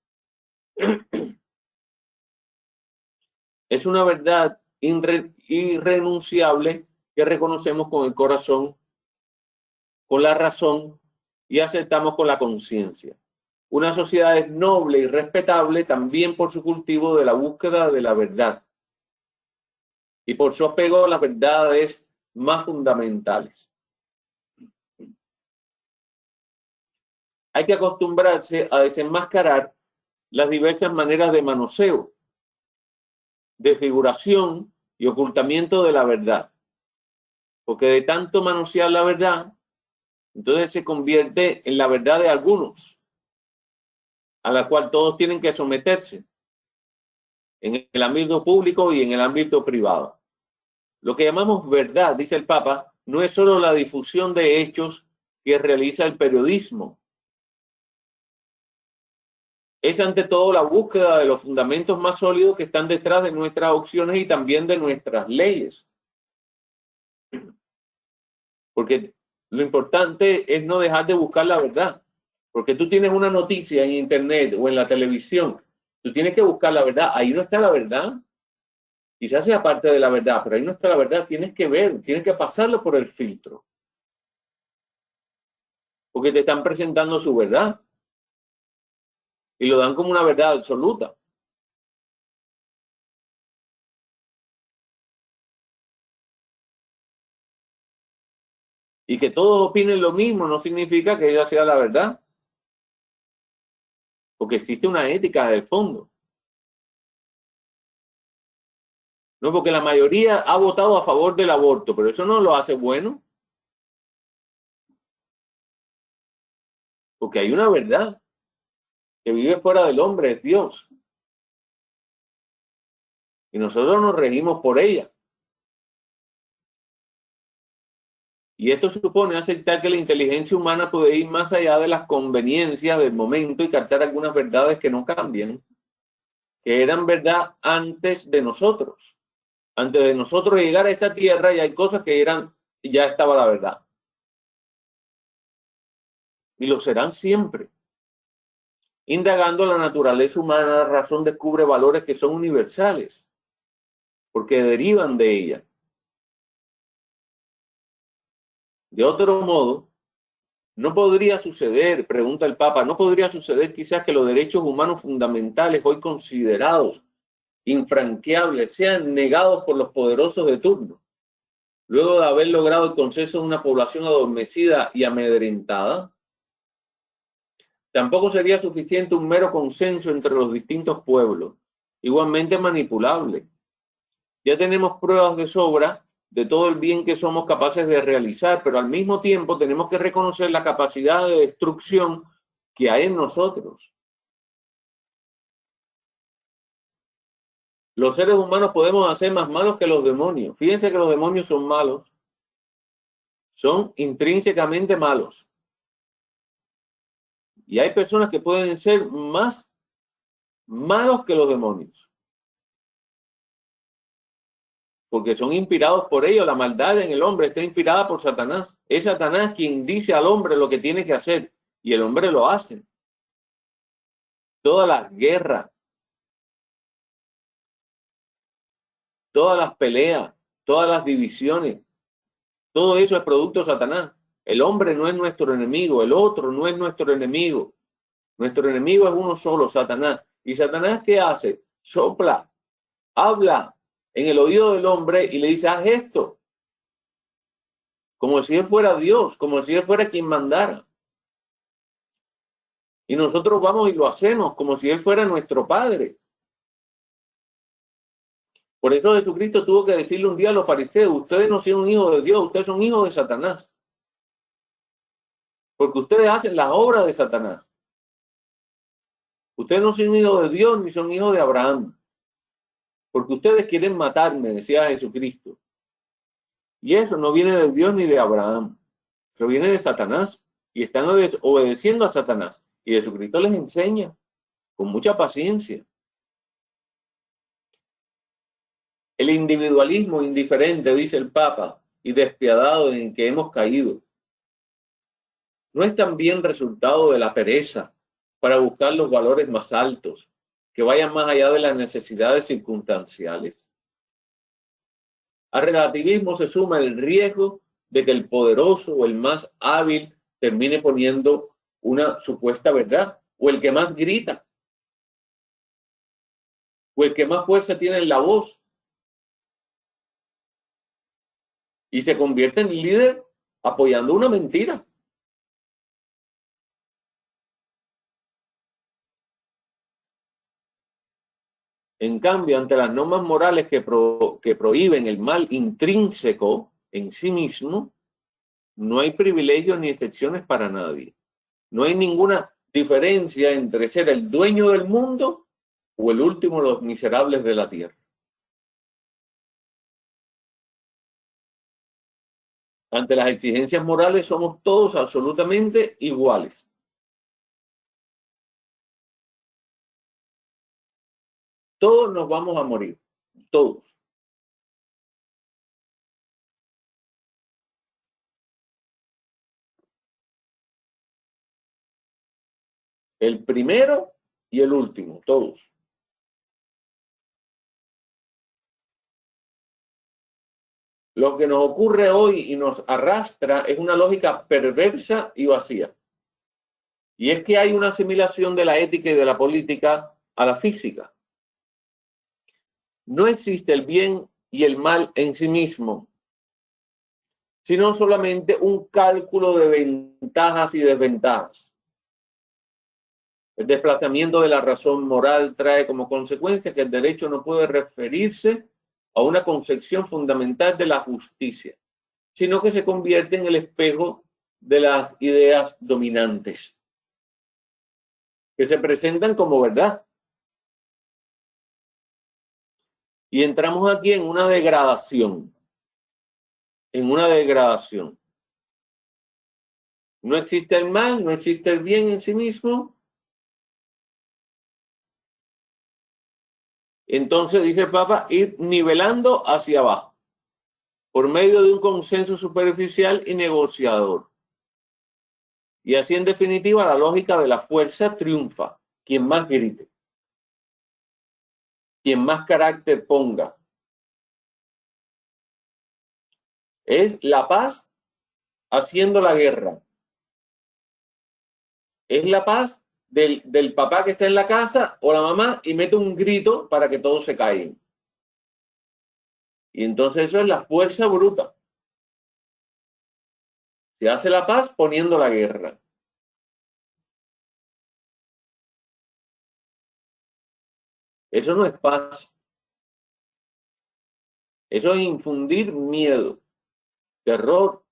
Es una verdad irrenunciable que reconocemos con el corazón, con la razón y aceptamos con la conciencia. Una sociedad es noble y respetable también por su cultivo de la búsqueda de la verdad y por su apego a las verdades más fundamentales. Hay que acostumbrarse a desenmascarar las diversas maneras de manoseo, de figuración y ocultamiento de la verdad. Porque de tanto manosear la verdad, entonces se convierte en la verdad de algunos, a la cual todos tienen que someterse, en el ámbito público y en el ámbito privado. Lo que llamamos verdad, dice el Papa, no es solo la difusión de hechos que realiza el periodismo, es ante todo la búsqueda de los fundamentos más sólidos que están detrás de nuestras opciones y también de nuestras leyes. Porque lo importante es no dejar de buscar la verdad. Porque tú tienes una noticia en internet o en la televisión, tú tienes que buscar la verdad. Ahí no está la verdad. Quizás sea parte de la verdad, pero ahí no está la verdad. Tienes que ver, tienes que pasarlo por el filtro. Porque te están presentando su verdad. Y lo dan como una verdad absoluta. Y que todos opinen lo mismo no significa que ella sea la verdad. Porque existe una ética de fondo. No, porque la mayoría ha votado a favor del aborto, pero eso no lo hace bueno. Porque hay una verdad que vive fuera del hombre, es Dios. Y nosotros nos regimos por ella. Y esto supone aceptar que la inteligencia humana puede ir más allá de las conveniencias del momento y captar algunas verdades que no cambian, que eran verdad antes de nosotros. Antes de nosotros llegar a esta tierra, y hay cosas que ya estaba la verdad. Y lo serán siempre. Indagando la naturaleza humana, la razón descubre valores que son universales, porque derivan de ella. De otro modo, no podría suceder, pregunta el Papa, no podría suceder quizás que los derechos humanos fundamentales hoy considerados infranqueables sean negados por los poderosos de turno, luego de haber logrado el consenso de una población adormecida y amedrentada. Tampoco sería suficiente un mero consenso entre los distintos pueblos, igualmente manipulable. Ya tenemos pruebas de sobra de todo el bien que somos capaces de realizar, pero al mismo tiempo tenemos que reconocer la capacidad de destrucción que hay en nosotros. Los seres humanos podemos hacer más malos que los demonios. Fíjense que los demonios son malos. Son intrínsecamente malos. Y hay personas que pueden ser más malos que los demonios. Porque son inspirados por ellos. La maldad en el hombre está inspirada por Satanás. Es Satanás quien dice al hombre lo que tiene que hacer. Y el hombre lo hace. Todas las guerras, todas las peleas, todas las divisiones, todo eso es producto de Satanás. El hombre no es nuestro enemigo, el otro no es nuestro enemigo. Nuestro enemigo es uno solo, Satanás. ¿Y Satanás qué hace? Sopla, habla en el oído del hombre y le dice, haz esto. Como si él fuera Dios, como si él fuera quien mandara. Y nosotros vamos y lo hacemos como si él fuera nuestro Padre. Por eso Jesucristo tuvo que decirle un día a los fariseos, ustedes no son hijos de Dios, ustedes son hijos de Satanás. Porque ustedes hacen las obras de Satanás. Ustedes no son hijos de Dios ni son hijos de Abraham. Porque ustedes quieren matarme, decía Jesucristo. Y eso no viene de Dios ni de Abraham. Eso viene de Satanás. Y están obedeciendo a Satanás. Y Jesucristo les enseña con mucha paciencia. El individualismo indiferente, dice el Papa, y despiadado en que hemos caído, no es también resultado de la pereza para buscar los valores más altos, que vayan más allá de las necesidades circunstanciales. Al relativismo se suma el riesgo de que el poderoso o el más hábil termine poniendo una supuesta verdad, o el que más grita, o el que más fuerza tiene en la voz, y se convierte en líder apoyando una mentira. En cambio, ante las normas morales que prohíben el mal intrínseco en sí mismo, no hay privilegios ni excepciones para nadie. No hay ninguna diferencia entre ser el dueño del mundo o el último de los miserables de la tierra. Ante las exigencias morales somos todos absolutamente iguales. Todos nos vamos a morir, todos. El primero y el último, todos. Lo que nos ocurre hoy y nos arrastra es una lógica perversa y vacía. Y es que hay una asimilación de la ética y de la política a la física. No existe el bien y el mal en sí mismo, sino solamente un cálculo de ventajas y desventajas. El desplazamiento de la razón moral trae como consecuencia que el derecho no puede referirse a una concepción fundamental de la justicia, sino que se convierte en el espejo de las ideas dominantes, que se presentan como verdad. Y entramos aquí en una degradación. No existe el mal, no existe el bien en sí mismo. Entonces, dice el Papa, ir nivelando hacia abajo, por medio de un consenso superficial y negociador. Y así, en definitiva, la lógica de la fuerza triunfa. Quien más grite, quien más carácter ponga. Es la paz haciendo la guerra. Es la paz del papá que está en la casa o la mamá y mete un grito para que todos se caigan. Y entonces eso es la fuerza bruta. Se hace la paz poniendo la guerra. Eso no es paz. Eso es infundir miedo, terror.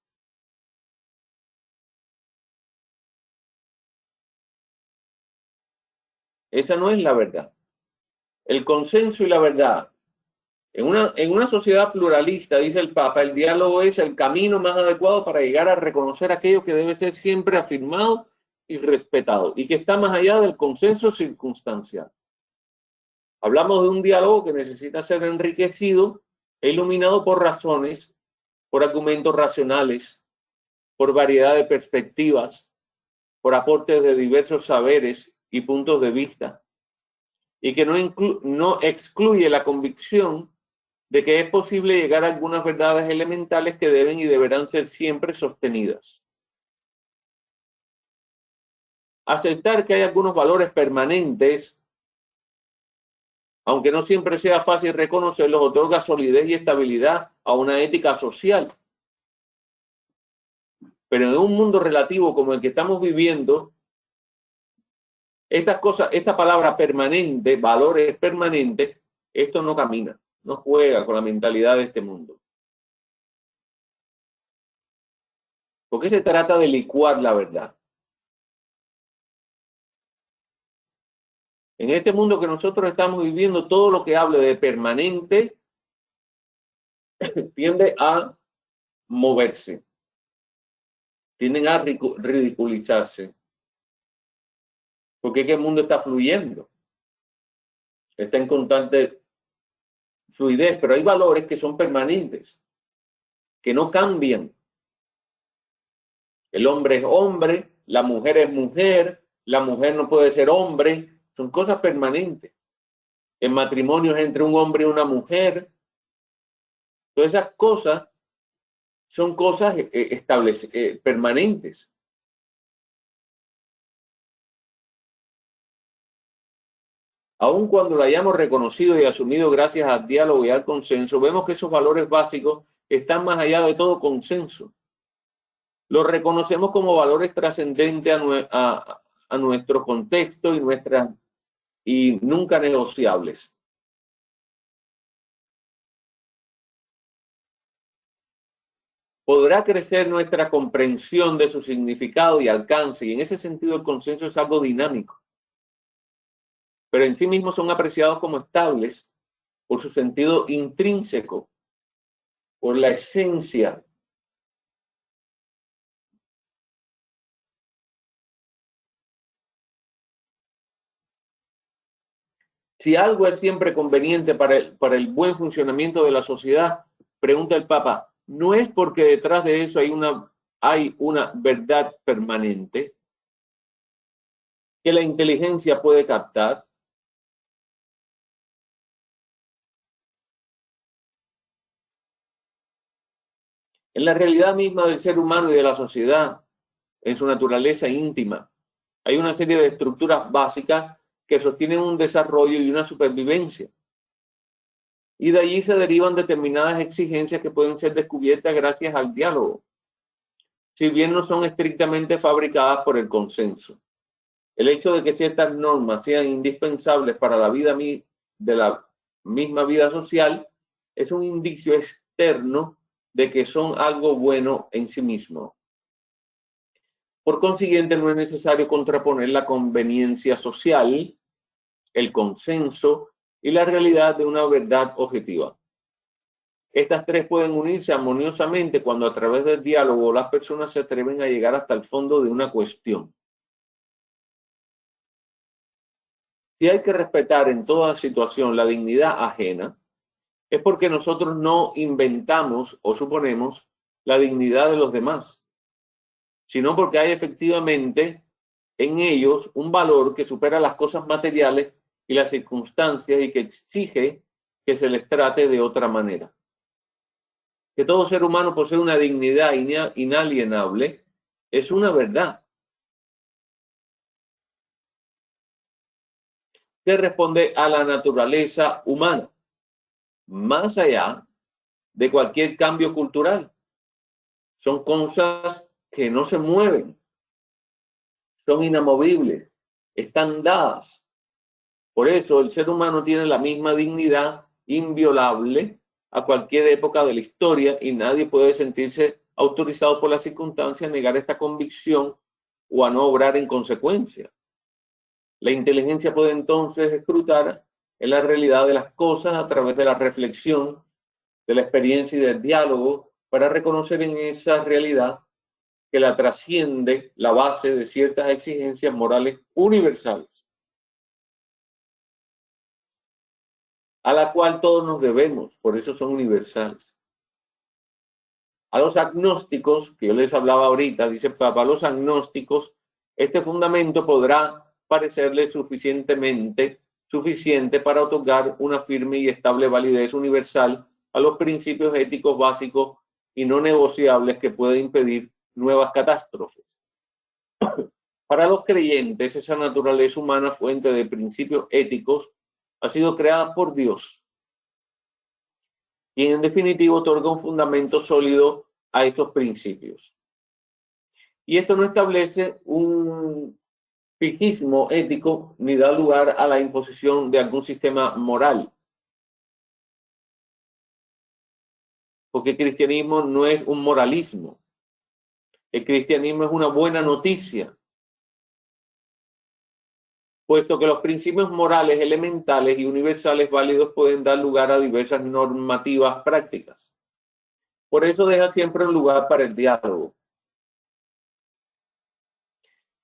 Esa no es la verdad. El consenso y la verdad. En una sociedad pluralista, dice el Papa, el diálogo es el camino más adecuado para llegar a reconocer aquello que debe ser siempre afirmado y respetado, y que está más allá del consenso circunstancial. Hablamos de un diálogo que necesita ser enriquecido e iluminado por razones, por argumentos racionales, por variedad de perspectivas, por aportes de diversos saberes y puntos de vista, y que no excluye la convicción de que es posible llegar a algunas verdades elementales que deben y deberán ser siempre sostenidas. Aceptar que hay algunos valores permanentes, aunque no siempre sea fácil reconocerlos, otorga solidez y estabilidad a una ética social. Pero en un mundo relativo como el que estamos viviendo, estas cosas, esta palabra permanente, valores permanentes, esto no camina, no juega con la mentalidad de este mundo. Porque se trata de licuar la verdad. En este mundo que nosotros estamos viviendo, todo lo que hable de permanente tiende a moverse, tienden a ridiculizarse. Porque es que el mundo está fluyendo, está en constante fluidez, pero hay valores que son permanentes, que no cambian. El hombre es hombre, la mujer es mujer, la mujer no puede ser hombre, son cosas permanentes. El matrimonio es entre un hombre y una mujer. Todas esas cosas son cosas permanentes. Aun cuando lo hayamos reconocido y asumido gracias al diálogo y al consenso, vemos que esos valores básicos están más allá de todo consenso. Los reconocemos como valores trascendentes a nuestro contexto y nunca negociables. Podrá crecer nuestra comprensión de su significado y alcance, y en ese sentido el consenso es algo dinámico, pero en sí mismos son apreciados como estables por su sentido intrínseco, por la esencia. Si algo es siempre conveniente para el buen funcionamiento de la sociedad, pregunta el Papa, ¿no es porque detrás de eso hay una verdad permanente que la inteligencia puede captar? En la realidad misma del ser humano y de la sociedad, en su naturaleza íntima, hay una serie de estructuras básicas que sostienen un desarrollo y una supervivencia. Y de allí se derivan determinadas exigencias que pueden ser descubiertas gracias al diálogo, si bien no son estrictamente fabricadas por el consenso. El hecho de que ciertas normas sean indispensables para la vida de la misma vida social es un indicio externo de que son algo bueno en sí mismo. Por consiguiente, no es necesario contraponer la conveniencia social, el consenso y la realidad de una verdad objetiva. Estas tres pueden unirse armoniosamente cuando a través del diálogo las personas se atreven a llegar hasta el fondo de una cuestión. Si hay que respetar en toda situación la dignidad ajena, es porque nosotros no inventamos o suponemos la dignidad de los demás, sino porque hay efectivamente en ellos un valor que supera las cosas materiales y las circunstancias y que exige que se les trate de otra manera. Que todo ser humano posee una dignidad inalienable es una verdad que responde a la naturaleza humana, más allá de cualquier cambio cultural. Son cosas que no se mueven, son inamovibles, están dadas. Por eso el ser humano tiene la misma dignidad inviolable a cualquier época de la historia y nadie puede sentirse autorizado por las circunstancias a negar esta convicción o a no obrar en consecuencia. La inteligencia puede entonces escrutar en la realidad de las cosas a través de la reflexión, de la experiencia y del diálogo para reconocer en esa realidad que la trasciende la base de ciertas exigencias morales universales, a la cual todos nos debemos, por eso son universales. A los agnósticos, que yo les hablaba ahorita, dice Papa, a los agnósticos, este fundamento podrá parecerle suficiente para otorgar una firme y estable validez universal a los principios éticos básicos y no negociables que pueden impedir nuevas catástrofes. Para los creyentes, esa naturaleza humana, fuente de principios éticos, ha sido creada por Dios, quien en definitiva otorga un fundamento sólido a esos principios. Y esto no establece un fijismo ético ni da lugar a la imposición de algún sistema moral. Porque el cristianismo no es un moralismo. El cristianismo es una buena noticia, puesto que los principios morales elementales y universales válidos pueden dar lugar a diversas normativas prácticas. Por eso deja siempre un lugar para el diálogo.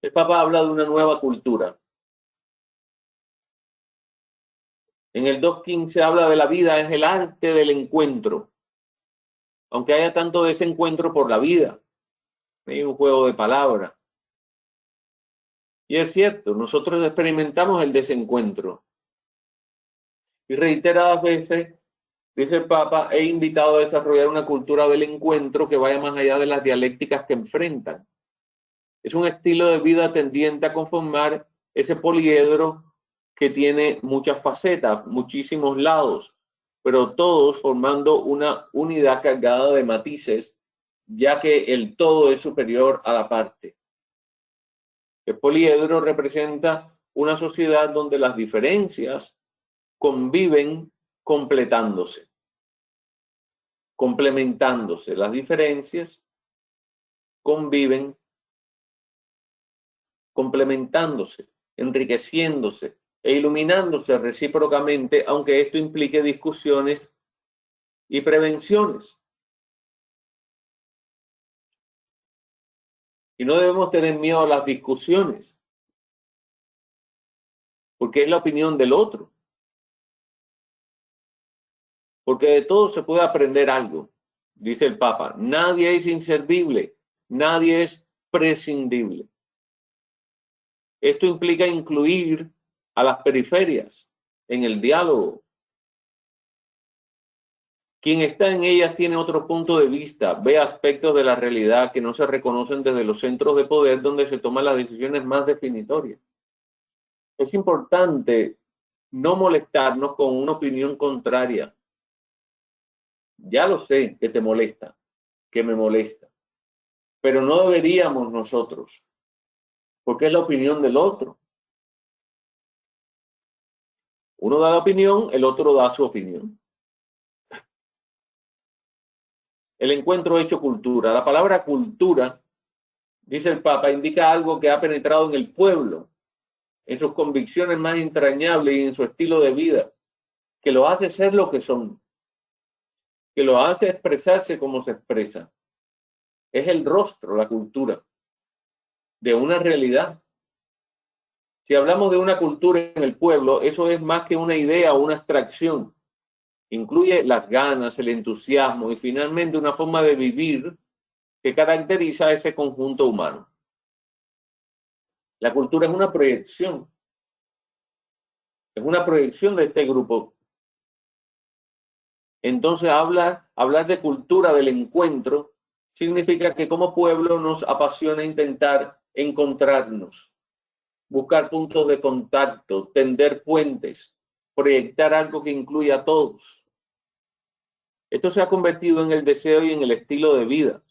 El Papa habla de una nueva cultura. En el 2.15 habla de la vida es el arte del encuentro. Aunque haya tanto desencuentro por la vida, hay un juego de palabras. Y es cierto, nosotros experimentamos el desencuentro. Y reiteradas veces, dice el Papa, he invitado a desarrollar una cultura del encuentro que vaya más allá de las dialécticas que enfrentan. Es un estilo de vida tendiente a conformar ese poliedro que tiene muchas facetas, muchísimos lados, pero todos formando una unidad cargada de matices, ya que el todo es superior a la parte. El poliedro representa una sociedad donde las diferencias conviven complementándose. Las diferencias conviven complementándose, enriqueciéndose e iluminándose recíprocamente, aunque esto implique discusiones y prevenciones. Y no debemos tener miedo a las discusiones, porque es la opinión del otro. porque de todo se puede aprender algo, dice el Papa. Nadie es inservible, nadie es prescindible. Esto implica incluir a las periferias en el diálogo. Quien está en ellas tiene otro punto de vista, ve aspectos de la realidad que no se reconocen desde los centros de poder donde se toman las decisiones más definitorias. Es importante no molestarnos con una opinión contraria. Ya lo sé que te molesta, que me molesta, pero no deberíamos nosotros, porque es la opinión del otro. Uno da la opinión, el otro da su opinión. El encuentro hecho cultura. La palabra cultura, dice el Papa, indica algo que ha penetrado en el pueblo, en sus convicciones más entrañables y en su estilo de vida, que lo hace ser lo que son, que lo hace expresarse como se expresa. Es el rostro, la cultura, de una realidad. Si hablamos de una cultura en el pueblo, eso es más que una idea o una abstracción. Incluye las ganas, el entusiasmo y finalmente una forma de vivir que caracteriza a ese conjunto humano. La cultura es una proyección de este grupo. Entonces hablar de cultura del encuentro significa que como pueblo nos apasiona intentar encontrarnos, buscar puntos de contacto, tender puentes, proyectar algo que incluya a todos. Esto se ha convertido en el deseo y en el estilo de vida.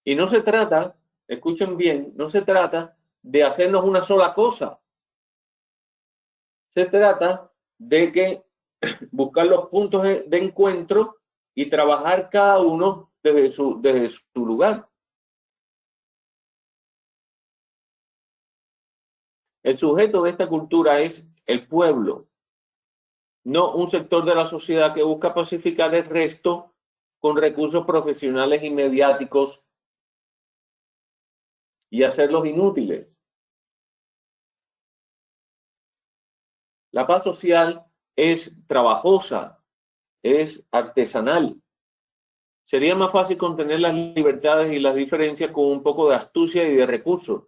Y no se trata, escuchen bien, no se trata de hacernos una sola cosa. Se trata de que buscar los puntos de encuentro y trabajar cada uno desde su lugar. El sujeto de esta cultura es el pueblo, no un sector de la sociedad que busca pacificar el resto con recursos profesionales y mediáticos y hacerlos inútiles. La paz social es trabajosa, es artesanal. Sería más fácil contener las libertades y las diferencias con un poco de astucia y de recursos.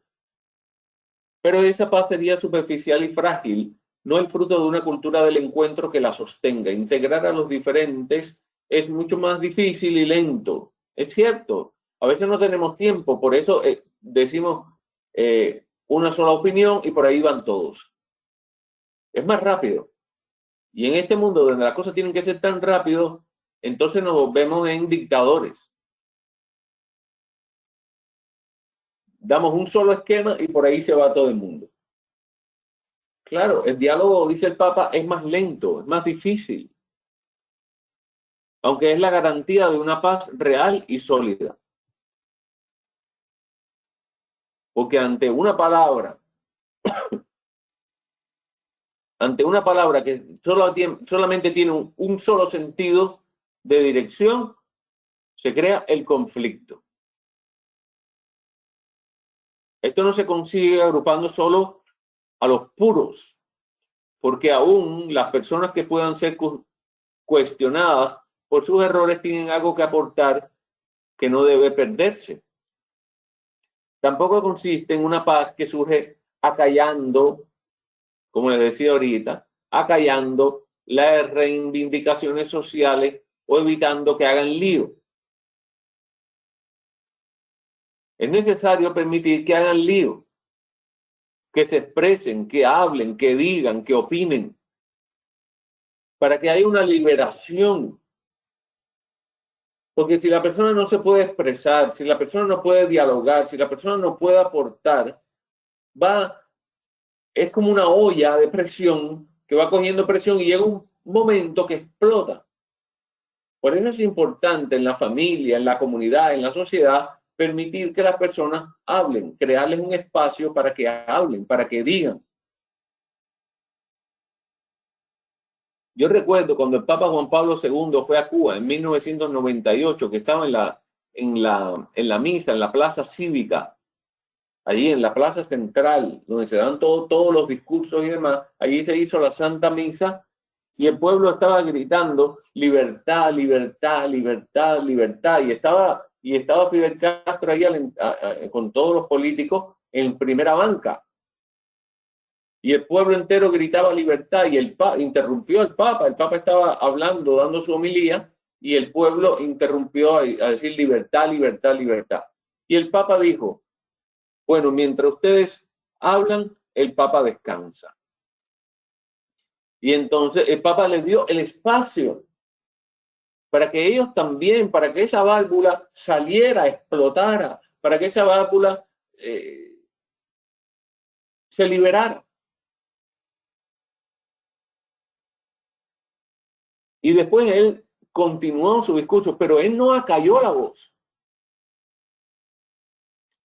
Pero esa paz sería superficial y frágil, no el fruto de una cultura del encuentro que la sostenga. Integrar a los diferentes es mucho más difícil y lento. Es cierto, a veces no tenemos tiempo, por eso decimos una sola opinión y por ahí van todos. Es más rápido. Y en este mundo donde las cosas tienen que ser tan rápido, entonces nos vemos en dictadores. Damos un solo esquema y por ahí se va todo el mundo. Claro, el diálogo, dice el Papa, es más lento, es más difícil, aunque es la garantía de una paz real y sólida. Porque ante una palabra que solamente tiene un solo sentido de dirección, se crea el conflicto. Esto no se consigue agrupando solo a los puros, porque aún las personas que puedan ser cuestionadas por sus errores tienen algo que aportar que no debe perderse. Tampoco consiste en una paz que surge acallando, como les decía ahorita, acallando las reivindicaciones sociales o evitando que hagan lío. Es necesario permitir que hagan lío, que se expresen, que hablen, que digan, que opinen, para que haya una liberación. Porque si la persona no se puede expresar, si la persona no puede dialogar, si la persona no puede aportar, es como una olla de presión que va cogiendo presión y llega un momento que explota. Por eso es importante en la familia, en la comunidad, en la sociedad, permitir que las personas hablen, crearles un espacio para que hablen, para que digan. Yo recuerdo cuando el Papa Juan Pablo II fue a Cuba en 1998, que estaba en la misa, en la plaza cívica, allí en la plaza central, donde se dan todos los discursos y demás. Allí se hizo la Santa Misa y el pueblo estaba gritando libertad, libertad, libertad, libertad, y estaba Fidel Castro ahí con todos los políticos en primera banca. Y el pueblo entero gritaba libertad y interrumpió al Papa. El Papa estaba hablando, dando su homilía, y el pueblo interrumpió a decir libertad, libertad, libertad. Y el Papa dijo, bueno, mientras ustedes hablan, el Papa descansa. Y entonces el Papa les dio el espacio para que ellos también, para que esa válvula saliera, explotara, para que esa válvula se liberara. Y después él continuó su discurso, pero él no acalló la voz.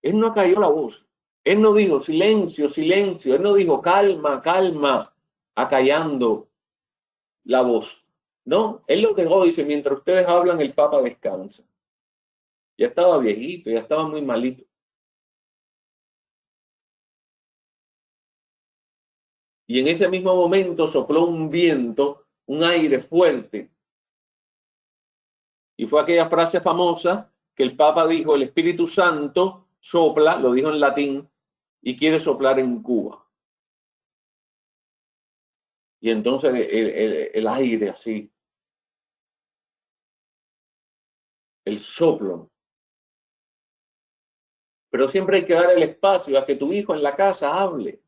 Él no acalló la voz. Él no dijo silencio, silencio. Él no dijo calma, calma, acallando la voz. No, él lo dejó, dice, mientras ustedes hablan, el Papa descansa. Ya estaba viejito, ya estaba muy malito. Y en ese mismo momento sopló un viento, un aire fuerte. Y fue aquella frase famosa que el Papa dijo, el Espíritu Santo sopla, lo dijo en latín, y quiere soplar en Cuba. Y entonces el aire así, el soplo. Pero siempre hay que dar el espacio a que tu hijo en la casa hable,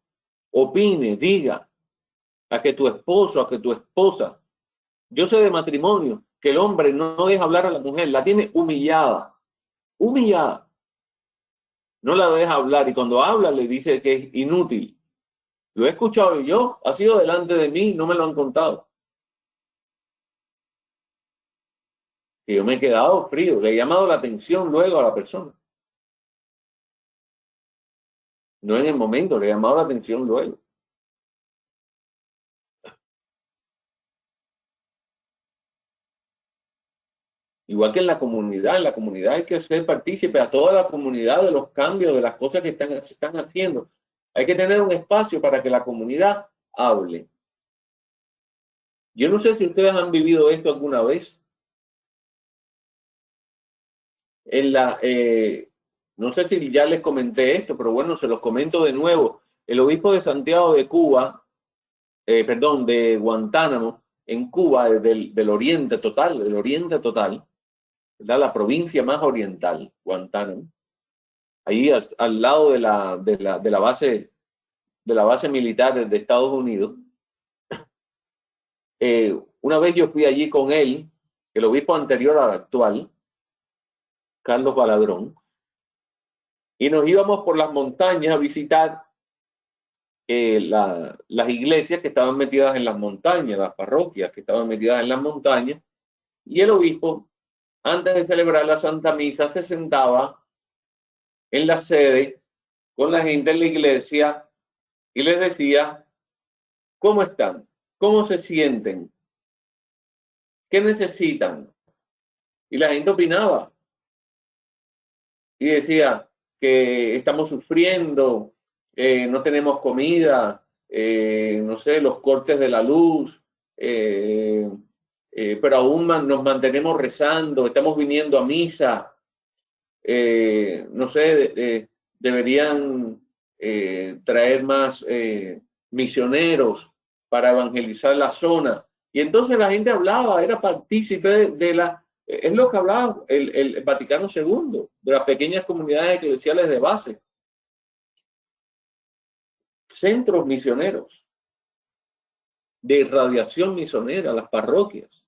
opine, diga, a que tu esposo, a que tu esposa. Yo sé de matrimonio que el hombre no deja hablar a la mujer, la tiene humillada, humillada. No la deja hablar y cuando habla le dice que es inútil. Lo he escuchado yo, ha sido delante de mí, no me lo han contado. Y yo me he quedado frío, le he llamado la atención luego a la persona. No en el momento, le he llamado la atención luego. Igual que en la comunidad hay que ser partícipe a toda la comunidad de los cambios, de las cosas que se están haciendo. Hay que tener un espacio para que la comunidad hable. Yo no sé si ustedes han vivido esto alguna vez. No sé si ya les comenté esto, pero bueno, se los comento de nuevo. El obispo de Santiago de Cuba, de Guantánamo, en Cuba, del Oriente Total, ¿verdad? La provincia más oriental, Guantánamo, ahí al lado de la base militar de Estados Unidos. Una vez yo fui allí con él, el obispo anterior al actual, Carlos Baladrón, y nos íbamos por las montañas a visitar las iglesias que estaban metidas en las montañas, las parroquias que estaban metidas en las montañas, y el obispo, antes de celebrar la Santa Misa, se sentaba en la sede con la gente en la iglesia y les decía, ¿cómo están? ¿Cómo se sienten? ¿Qué necesitan? Y la gente opinaba y decía que estamos sufriendo, no tenemos comida, no sé, los cortes de la luz, pero aún nos mantenemos rezando, estamos viniendo a misa, no sé, deberían traer más misioneros para evangelizar la zona. Y entonces la gente hablaba, era partícipe es lo que hablaba el Vaticano II, de las pequeñas comunidades eclesiales de base. Centros misioneros, de irradiación misionera, las parroquias.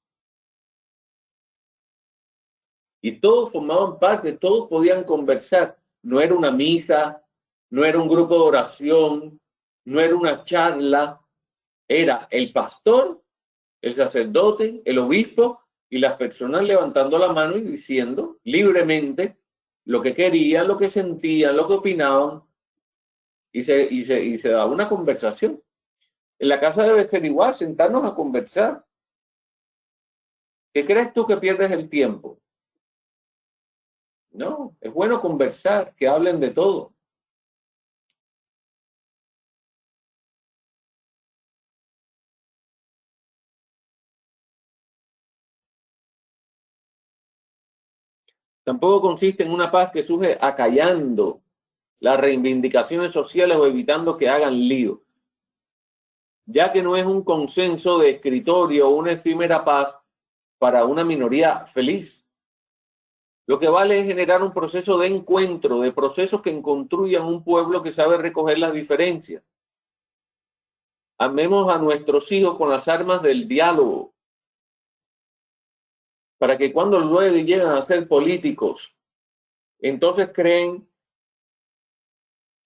Y todos formaban parte, todos podían conversar. No era una misa, no era un grupo de oración, no era una charla, era el pastor, el sacerdote, el obispo y las personas levantando la mano y diciendo libremente lo que querían, lo que sentían, lo que opinaban, y se daba una conversación. En la casa debe ser igual, sentarnos a conversar. ¿Qué crees tú que pierdes el tiempo? No, es bueno conversar, que hablen de todo. Tampoco consiste en una paz que surge acallando las reivindicaciones sociales o evitando que hagan lío, ya que no es un consenso de escritorio o una efímera paz para una minoría feliz. Lo que vale es generar un proceso de encuentro, de procesos que construyan un pueblo que sabe recoger las diferencias. Amemos a nuestros hijos con las armas del diálogo, para que cuando luego llegan a ser políticos, entonces creen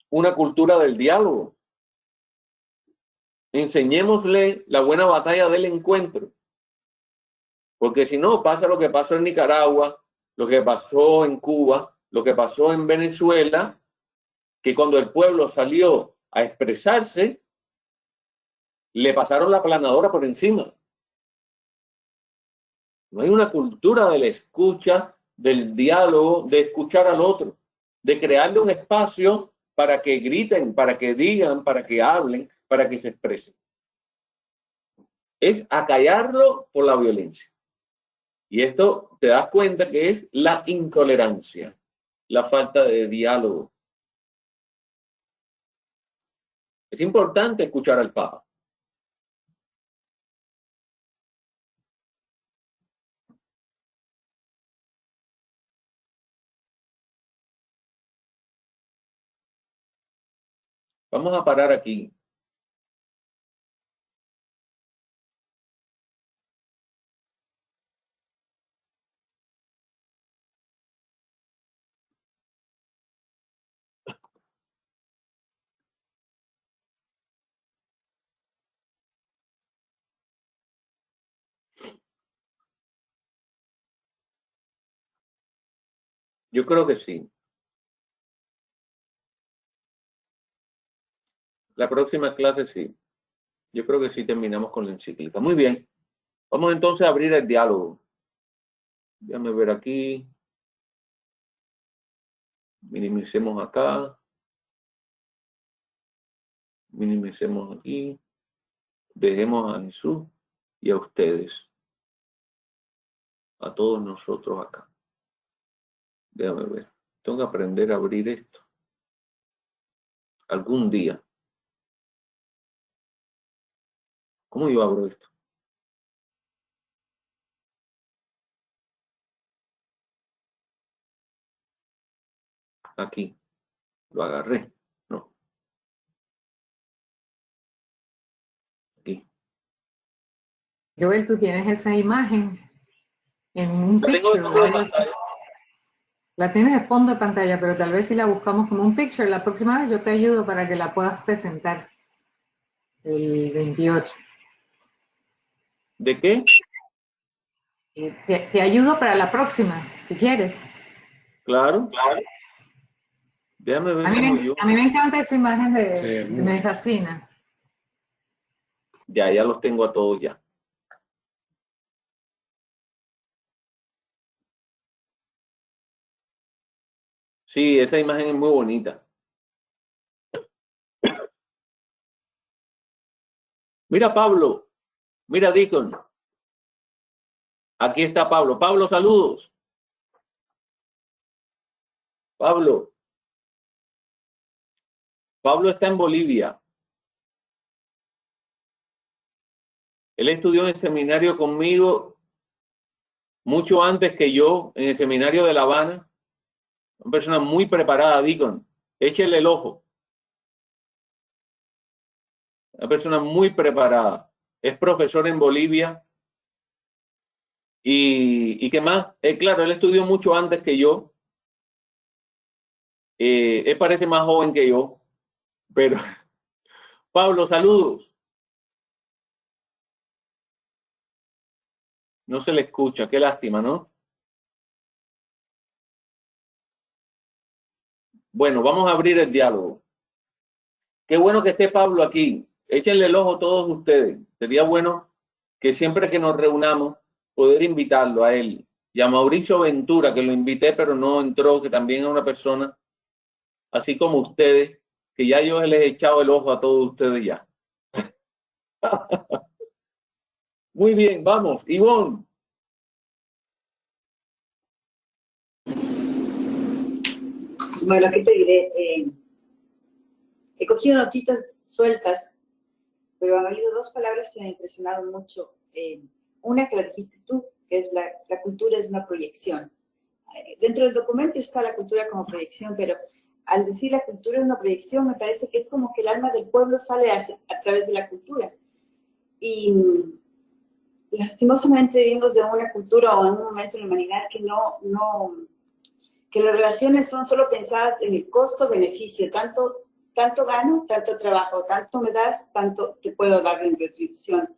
una cultura del diálogo. Enseñémosle la buena batalla del encuentro, porque si no, pasa lo que pasó en Nicaragua, lo que pasó en Cuba, lo que pasó en Venezuela, que cuando el pueblo salió a expresarse, le pasaron la planadora por encima. No hay una cultura de la escucha, del diálogo, de escuchar al otro, de crearle un espacio para que griten, para que digan, para que hablen, para que se expresen. Es acallarlo por la violencia. Y esto te das cuenta que es la intolerancia, la falta de diálogo. Es importante escuchar al Papa. Vamos a parar aquí. Yo creo que sí. La próxima clase sí. Yo creo que sí terminamos con la encíclica. Muy bien. Vamos entonces a abrir el diálogo. Déjame ver aquí. Minimicemos acá. Minimicemos aquí. Dejemos a Jesús y a ustedes. A todos nosotros acá. Déjame ver. Tengo que aprender a abrir esto. Algún día. ¿Cómo yo abro esto? Aquí. Lo agarré. No. Aquí. Joel, tú tienes esa imagen en un La tengo de picture. fondo de ¿Verdad? pantalla. La tienes de fondo de pantalla, pero tal vez si la buscamos como un picture, la próxima vez yo te ayudo para que la puedas presentar el 28. ¿De qué? Te ayudo para la próxima, si quieres. Claro. Déjame ver cómo yo. A mí me encanta esa imagen, me fascina. Ya los tengo a todos ya. Sí, esa imagen es muy bonita. Mira, Pablo. Mira, Deacon. Aquí está Pablo. Pablo, saludos. Pablo. Pablo está en Bolivia. Él estudió en el seminario conmigo mucho antes que yo, en el seminario de La Habana. Una persona muy preparada, Deacon. Échele el ojo. Una persona muy preparada. Es profesor en Bolivia. ¿Y qué más? Claro, él estudió mucho antes que yo. Él parece más joven que yo. Pero, Pablo, saludos. No se le escucha. Qué lástima, ¿no? Bueno, vamos a abrir el diálogo. Qué bueno que esté Pablo aquí. Échenle el ojo todos ustedes. Sería bueno que siempre que nos reunamos, poder invitarlo a él. Y a Mauricio Ventura, que lo invité, pero no entró, que también es una persona, así como ustedes, que ya yo les he echado el ojo a todos ustedes ya. Muy bien, vamos. Ivonne. Bueno, ¿qué te diré? He cogido notitas sueltas, pero han habido dos palabras que me han impresionado mucho. Una que la dijiste tú, que es la cultura es una proyección. Dentro del documento está la cultura como proyección, pero al decir la cultura es una proyección, me parece que es como que el alma del pueblo sale a través de la cultura. Y lastimosamente vivimos de una cultura o en un momento en la humanidad que las relaciones son solo pensadas en el costo-beneficio, tanto gano, tanto trabajo, tanto me das, tanto te puedo dar en retribución.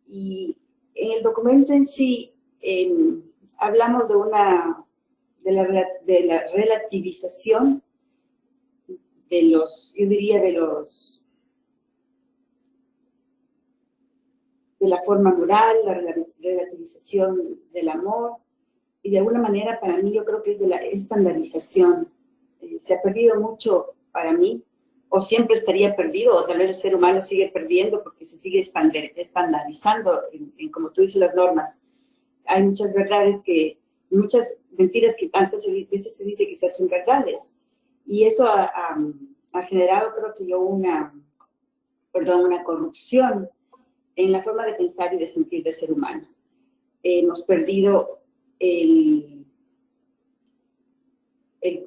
Y en el documento en sí hablamos de la relativización de la forma moral, la relativización del amor, y de alguna manera para mí yo creo que es de la estandarización. Se ha perdido mucho para mí, o siempre estaría perdido, o tal vez el ser humano sigue perdiendo porque se sigue estandarizando en como tú dices, las normas. Hay muchas verdades muchas mentiras que tantas veces se dice que se hacen verdades. Y eso ha generado, creo que yo, una corrupción en la forma de pensar y de sentir del ser humano. Hemos perdido el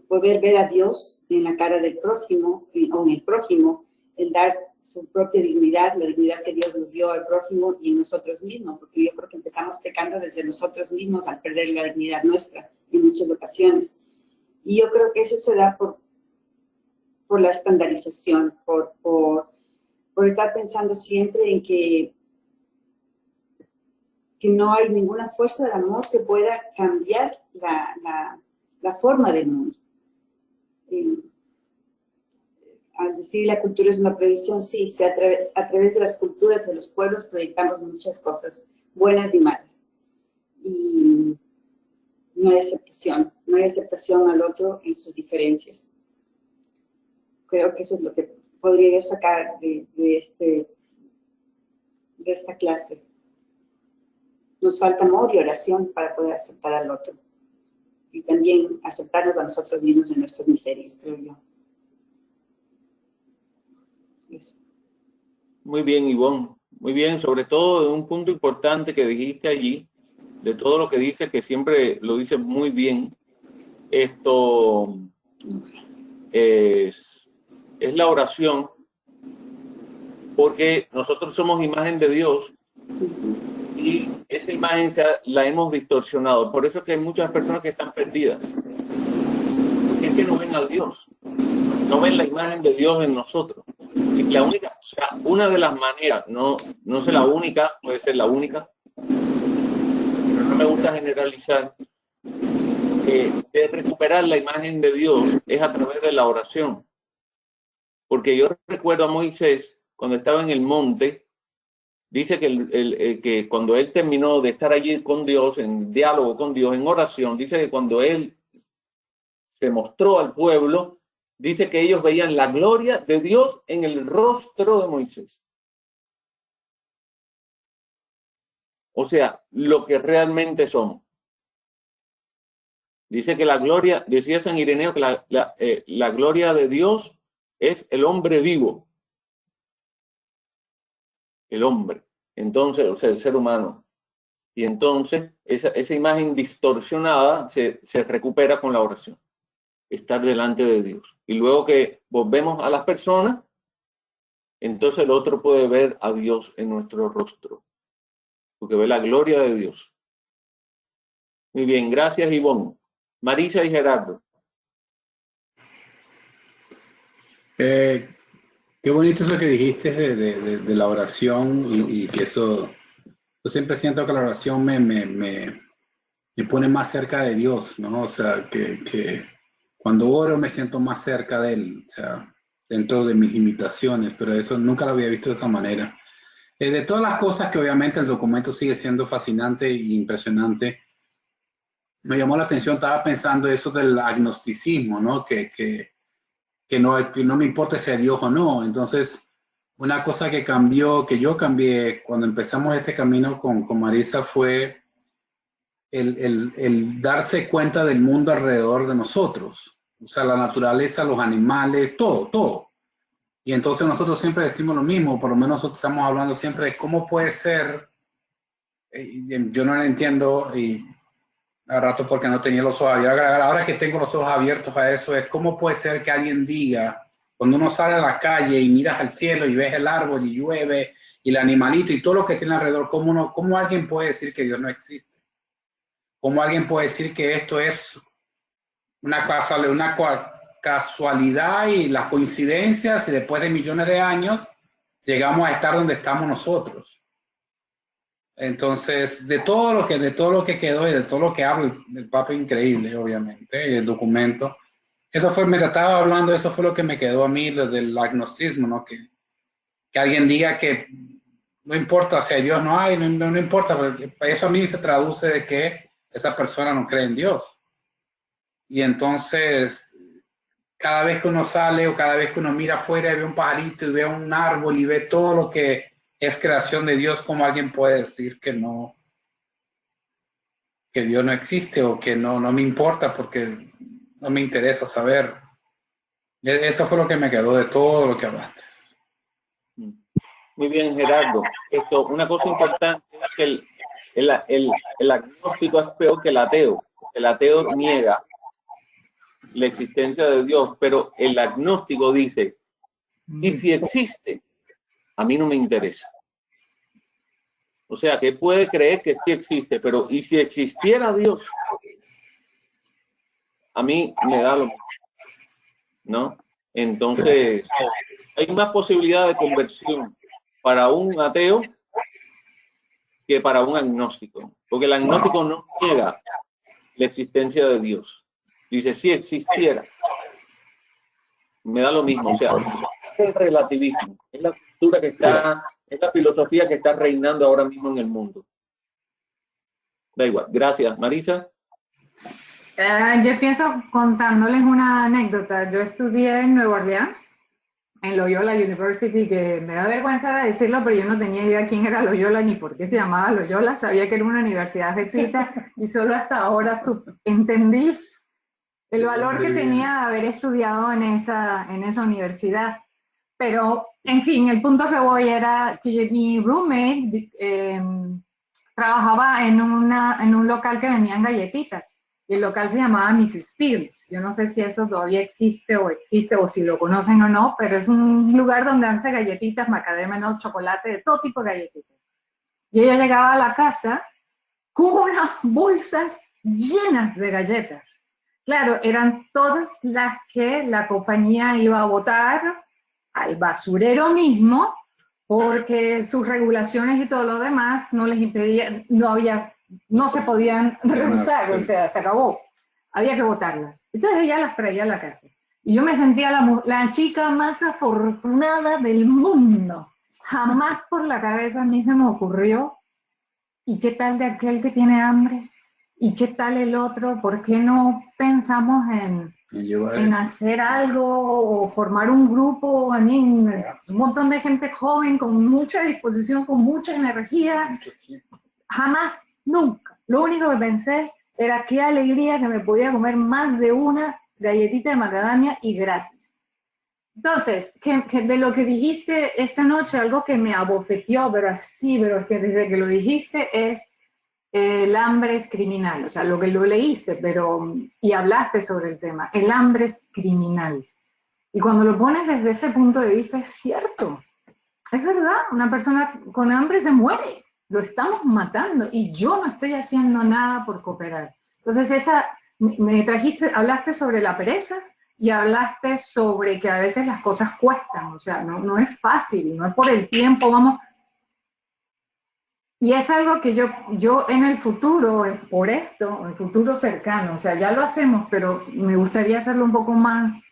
poder ver a Dios en la cara del prójimo, o en el prójimo, el dar su propia dignidad, la dignidad que Dios nos dio al prójimo y en nosotros mismos, porque yo creo que empezamos pecando desde nosotros mismos al perder la dignidad nuestra en muchas ocasiones. Y yo creo que eso se da por la estandarización, por estar pensando siempre en que no hay ninguna fuerza del amor que pueda cambiar la forma del mundo. Al decir la cultura es una proyección, sí, a través de las culturas de los pueblos proyectamos muchas cosas, buenas y malas. Y no hay aceptación al otro en sus diferencias. Creo que eso es lo que podría yo sacar de esta clase. Nos falta amor y oración para poder aceptar al otro. Y también aceptarnos a nosotros mismos en nuestras miserias, creo yo. Eso. Muy bien, Ivonne. Muy bien, sobre todo de un punto importante que dijiste allí, de todo lo que dices, que siempre lo dices muy bien. Esto es la oración, porque nosotros somos imagen de Dios y esa imagen la hemos distorsionado. Por eso es que hay muchas personas que están perdidas, porque es que no ven a Dios, no ven la imagen de Dios en nosotros. Y una de las maneras, no sé la única, puede ser la única, pero no me gusta generalizar, de recuperar la imagen de Dios es a través de la oración. Porque yo recuerdo a Moisés, cuando estaba en el monte, dice que cuando él terminó de estar allí con Dios, en diálogo con Dios, en oración, dice que cuando él se mostró al pueblo, dice que ellos veían la gloria de Dios en el rostro de Moisés. O sea, lo que realmente somos. Dice que la gloria, decía San Ireneo, que la gloria de Dios es el hombre vivo. El hombre. Entonces, o sea, el ser humano. Y entonces, esa imagen distorsionada se recupera con la oración. Estar delante de Dios. Y luego que volvemos a las personas, entonces el otro puede ver a Dios en nuestro rostro. Porque ve la gloria de Dios. Muy bien, gracias Ivonne. Marisa y Gerardo. Qué bonito eso que dijiste de la oración y que eso, yo siempre siento que la oración me pone más cerca de Dios, ¿no? O sea, que cuando oro me siento más cerca de Él, o sea, dentro de mis limitaciones, pero eso nunca lo había visto de esa manera. De todas las cosas que obviamente el documento sigue siendo fascinante e impresionante, me llamó la atención, estaba pensando eso del agnosticismo, ¿no? Que no me importa si es Dios o no. Entonces, una cosa que yo cambié cuando empezamos este camino con Marisa fue el darse cuenta del mundo alrededor de nosotros. O sea, la naturaleza, los animales, todo, todo. Y entonces nosotros siempre decimos lo mismo, por lo menos nosotros estamos hablando siempre de cómo puede ser, yo no lo entiendo y a rato porque no tenía los ojos abiertos, ahora que tengo los ojos abiertos a eso, es cómo puede ser que alguien diga, cuando uno sale a la calle y miras al cielo y ves el árbol y llueve y el animalito y todo lo que tiene alrededor, cómo alguien puede decir que Dios no existe? ¿Cómo alguien puede decir que esto es una casualidad y las coincidencias y después de millones de años llegamos a estar donde estamos nosotros? Entonces, de todo lo que quedó y de todo lo que habla el Papa, increíble, obviamente, el documento. Eso fue, me estaba hablando, eso fue lo que me quedó a mí, lo del agnosticismo, ¿no? Que alguien diga que no importa si hay Dios no hay, no importa, porque eso a mí se traduce de que esa persona no cree en Dios. Y entonces, cada vez que uno sale o cada vez que uno mira afuera y ve un pajarito y ve un árbol y ve todo lo que es creación de Dios, ¿cómo alguien puede decir que no, que Dios no existe o que no me importa porque no me interesa saber? Eso fue lo que me quedó de todo lo que hablaste. Muy bien, Gerardo. Una cosa importante es que el agnóstico es peor que el ateo. El ateo niega la existencia de Dios, pero el agnóstico dice, y si existe, a mí no me interesa. O sea, que puede creer que sí existe, pero y si existiera Dios, a mí me da lo mismo, ¿no? Entonces, hay más posibilidad de conversión para un ateo que para un agnóstico, porque el agnóstico no niega la existencia de Dios. Dice, si existiera, me da lo mismo. O sea, es el relativismo, es la cultura que está, es la filosofía que está reinando ahora mismo en el mundo. Da igual. Gracias, Marisa. Yo pienso contándoles una anécdota. Yo estudié en Nueva Orleans, en Loyola University, que me da vergüenza decirlo, pero yo no tenía idea quién era Loyola ni por qué se llamaba Loyola. Sabía que era una universidad jesuita y solo hasta ahora entendí el valor que tenía de haber estudiado en esa universidad. Pero, en fin, el punto que voy era que mi roommate trabajaba en un local que vendían galletitas. Y el local se llamaba Mrs. Fields. Yo no sé si eso todavía existe o si lo conocen o no, pero es un lugar donde hace galletitas, macadamia, no, chocolate, de todo tipo de galletitas. Y ella llegaba a la casa con unas bolsas llenas de galletas. Claro, eran todas las que la compañía iba a botar al basurero mismo, porque sus regulaciones y todo lo demás no les impedían, no se podían reusar, o sea, se acabó. Había que botarlas. Entonces ella las traía a la casa. Y yo me sentía la chica más afortunada del mundo. Jamás por la cabeza a mí se me ocurrió, ¿y qué tal de aquel que tiene hambre? ¿Y qué tal el otro? ¿Por qué no pensamos en hacer algo o formar un grupo? A mí, un montón de gente joven con mucha disposición, con mucha energía. Jamás, nunca. Lo único que pensé era qué alegría que me podía comer más de una galletita de macadamia y gratis. Entonces, que de lo que dijiste esta noche, algo que me abofeteó, pero es que desde que lo dijiste es el hambre es criminal. O sea, lo que lo leíste, y hablaste sobre el tema. El hambre es criminal. Y cuando lo pones desde ese punto de vista, es cierto. Es verdad, una persona con hambre se muere. Lo estamos matando y yo no estoy haciendo nada por cooperar. Entonces, hablaste sobre la pereza y hablaste sobre que a veces las cosas cuestan, o sea, no es fácil, no es por el tiempo, vamos. Y es algo que yo en el futuro, en el futuro cercano, o sea, ya lo hacemos, pero me gustaría hacerlo un poco más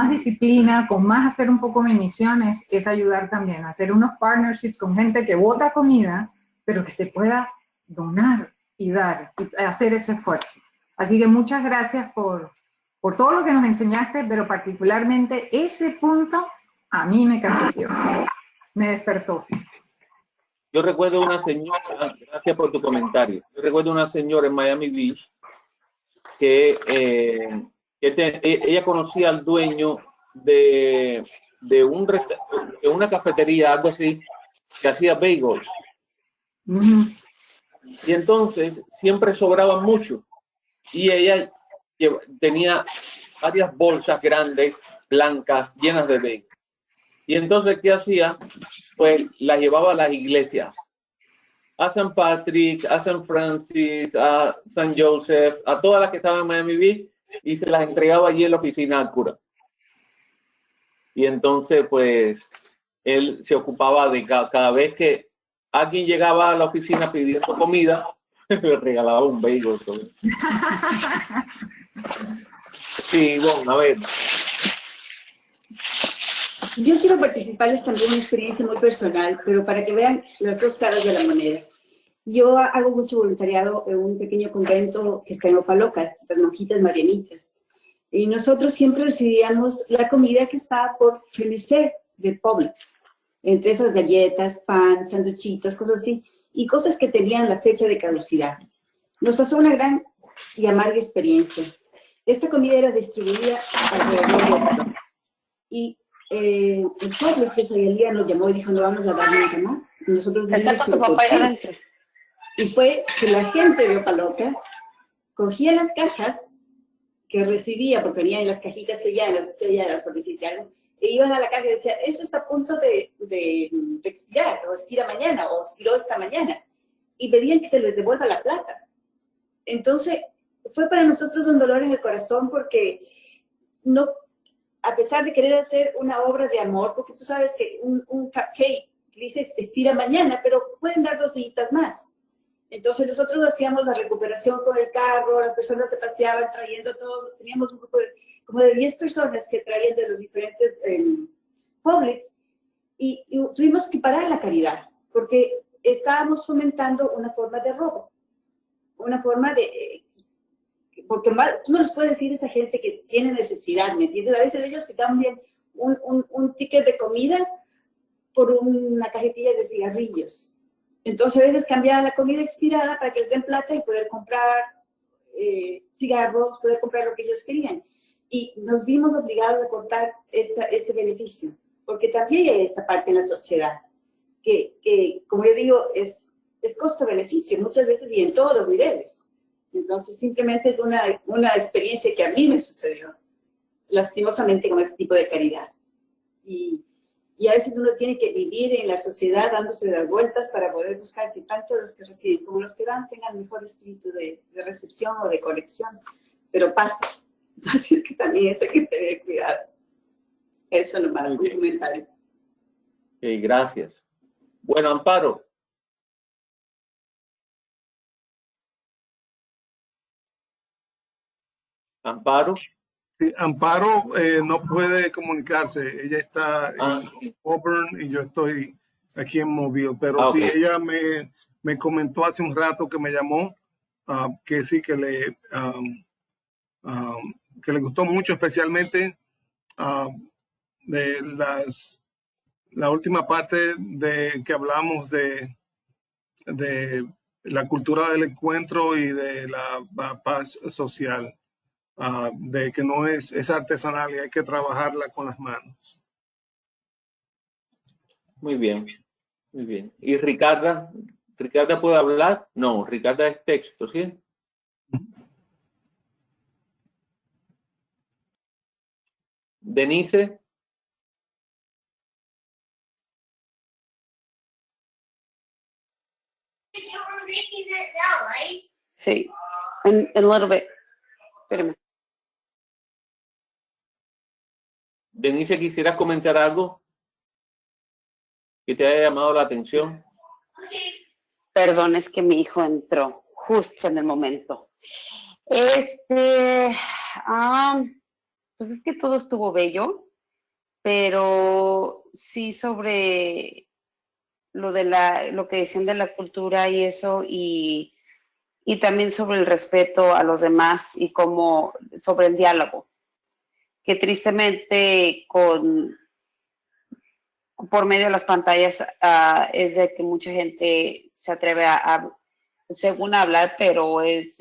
disciplina, hacer un poco mi misión es ayudar también a hacer unos partnerships con gente que bota comida, pero que se pueda donar y dar, y hacer ese esfuerzo. Así que muchas gracias por todo lo que nos enseñaste, pero particularmente ese punto a mí me cacheteó, me despertó. Yo recuerdo una señora, gracias por tu comentario, yo recuerdo una señora en Miami Beach que ella conocía al dueño de una cafetería, algo así, que hacía bagels. Y entonces siempre sobraban mucho. Y ella tenía varias bolsas grandes, blancas, llenas de bagels. Y entonces, ¿qué hacía? Pues las llevaba a las iglesias. A San Patrick, a San Francis, a San Joseph, a todas las que estaban en Miami Beach, y se las entregaba allí en la oficina al cura. Y entonces, pues, él se ocupaba de cada vez que alguien llegaba a la oficina pidiendo comida, le regalaba un bagel. Sí, bueno, a ver. Yo quiero participarles también una experiencia muy personal, pero para que vean las dos caras de la moneda. Yo hago mucho voluntariado en un pequeño convento que está en Opaloca, las monjitas marianitas. Y nosotros siempre recibíamos la comida que estaba por fenecer de Publix. Entre esas galletas, pan, sanduchitos, cosas así, y cosas que tenían la fecha de caducidad. Nos pasó una gran y amarga experiencia. Esta comida era distribuida alrededor de Opaloca. Y el pueblo que el día nos llamó y dijo, no vamos a dar nada más. Y nosotros dijimos, ¿pero por qué? Y fue que la gente de Opaloca cogía las cajas que recibía, porque venían las cajitas selladas, por decirte algo, e iban a la caja y decían, esto está a punto de expirar, o expira mañana, o expiró esta mañana. Y pedían que se les devuelva la plata. Entonces, fue para nosotros un dolor en el corazón, porque no, a pesar de querer hacer una obra de amor, porque tú sabes que un cupcake, dices, expira mañana, pero pueden dar 2 días más. Entonces nosotros hacíamos la recuperación con el carro, las personas se paseaban trayendo todos, teníamos un grupo como de 10 personas que traían de los diferentes Publix y tuvimos que parar la caridad porque estábamos fomentando una forma de robo, una forma de... porque tú no les puedes decir a esa gente que tiene necesidad, ¿me entiendes? A veces ellos te cambian un ticket de comida por una cajetilla de cigarrillos. Entonces, a veces cambiaban la comida expirada para que les den plata y poder comprar cigarros, poder comprar lo que ellos querían. Y nos vimos obligados a cortar este beneficio, porque también hay esta parte en la sociedad, que como yo digo, es costo-beneficio muchas veces y en todos los niveles. Entonces, simplemente es una experiencia que a mí me sucedió, lastimosamente, con este tipo de caridad. Y a veces uno tiene que vivir en la sociedad dándose las vueltas para poder buscar que tanto los que reciben como los que dan tengan mejor espíritu de recepción o de colección. Pero pasa. Así es que también eso hay que tener cuidado. Eso nomás, un comentario. Okay, gracias. Bueno, Amparo. Amparo. Sí, Amparo no puede comunicarse. Ella está en Auburn y yo estoy aquí en Mobile. Pero sí, ella me comentó hace un rato que me llamó, que sí, que le gustó mucho, especialmente de la última parte de que hablamos de la cultura del encuentro y de la paz social. De que no es artesanal y hay que trabajarla con las manos. Muy bien, muy bien. ¿Y Ricarda? ¿Ricarda puede hablar? No, Ricarda es texto, ¿sí? Denise. Sí, a little bit. Espérame. Denise, ¿quisieras comentar algo que te haya llamado la atención? Perdón, es que mi hijo entró justo en el momento. Pues es que todo estuvo bello, pero sí sobre lo que decían de la cultura y eso, y también sobre el respeto a los demás y cómo sobre el diálogo, que tristemente por medio de las pantallas es de que mucha gente se atreve según hablar, pero es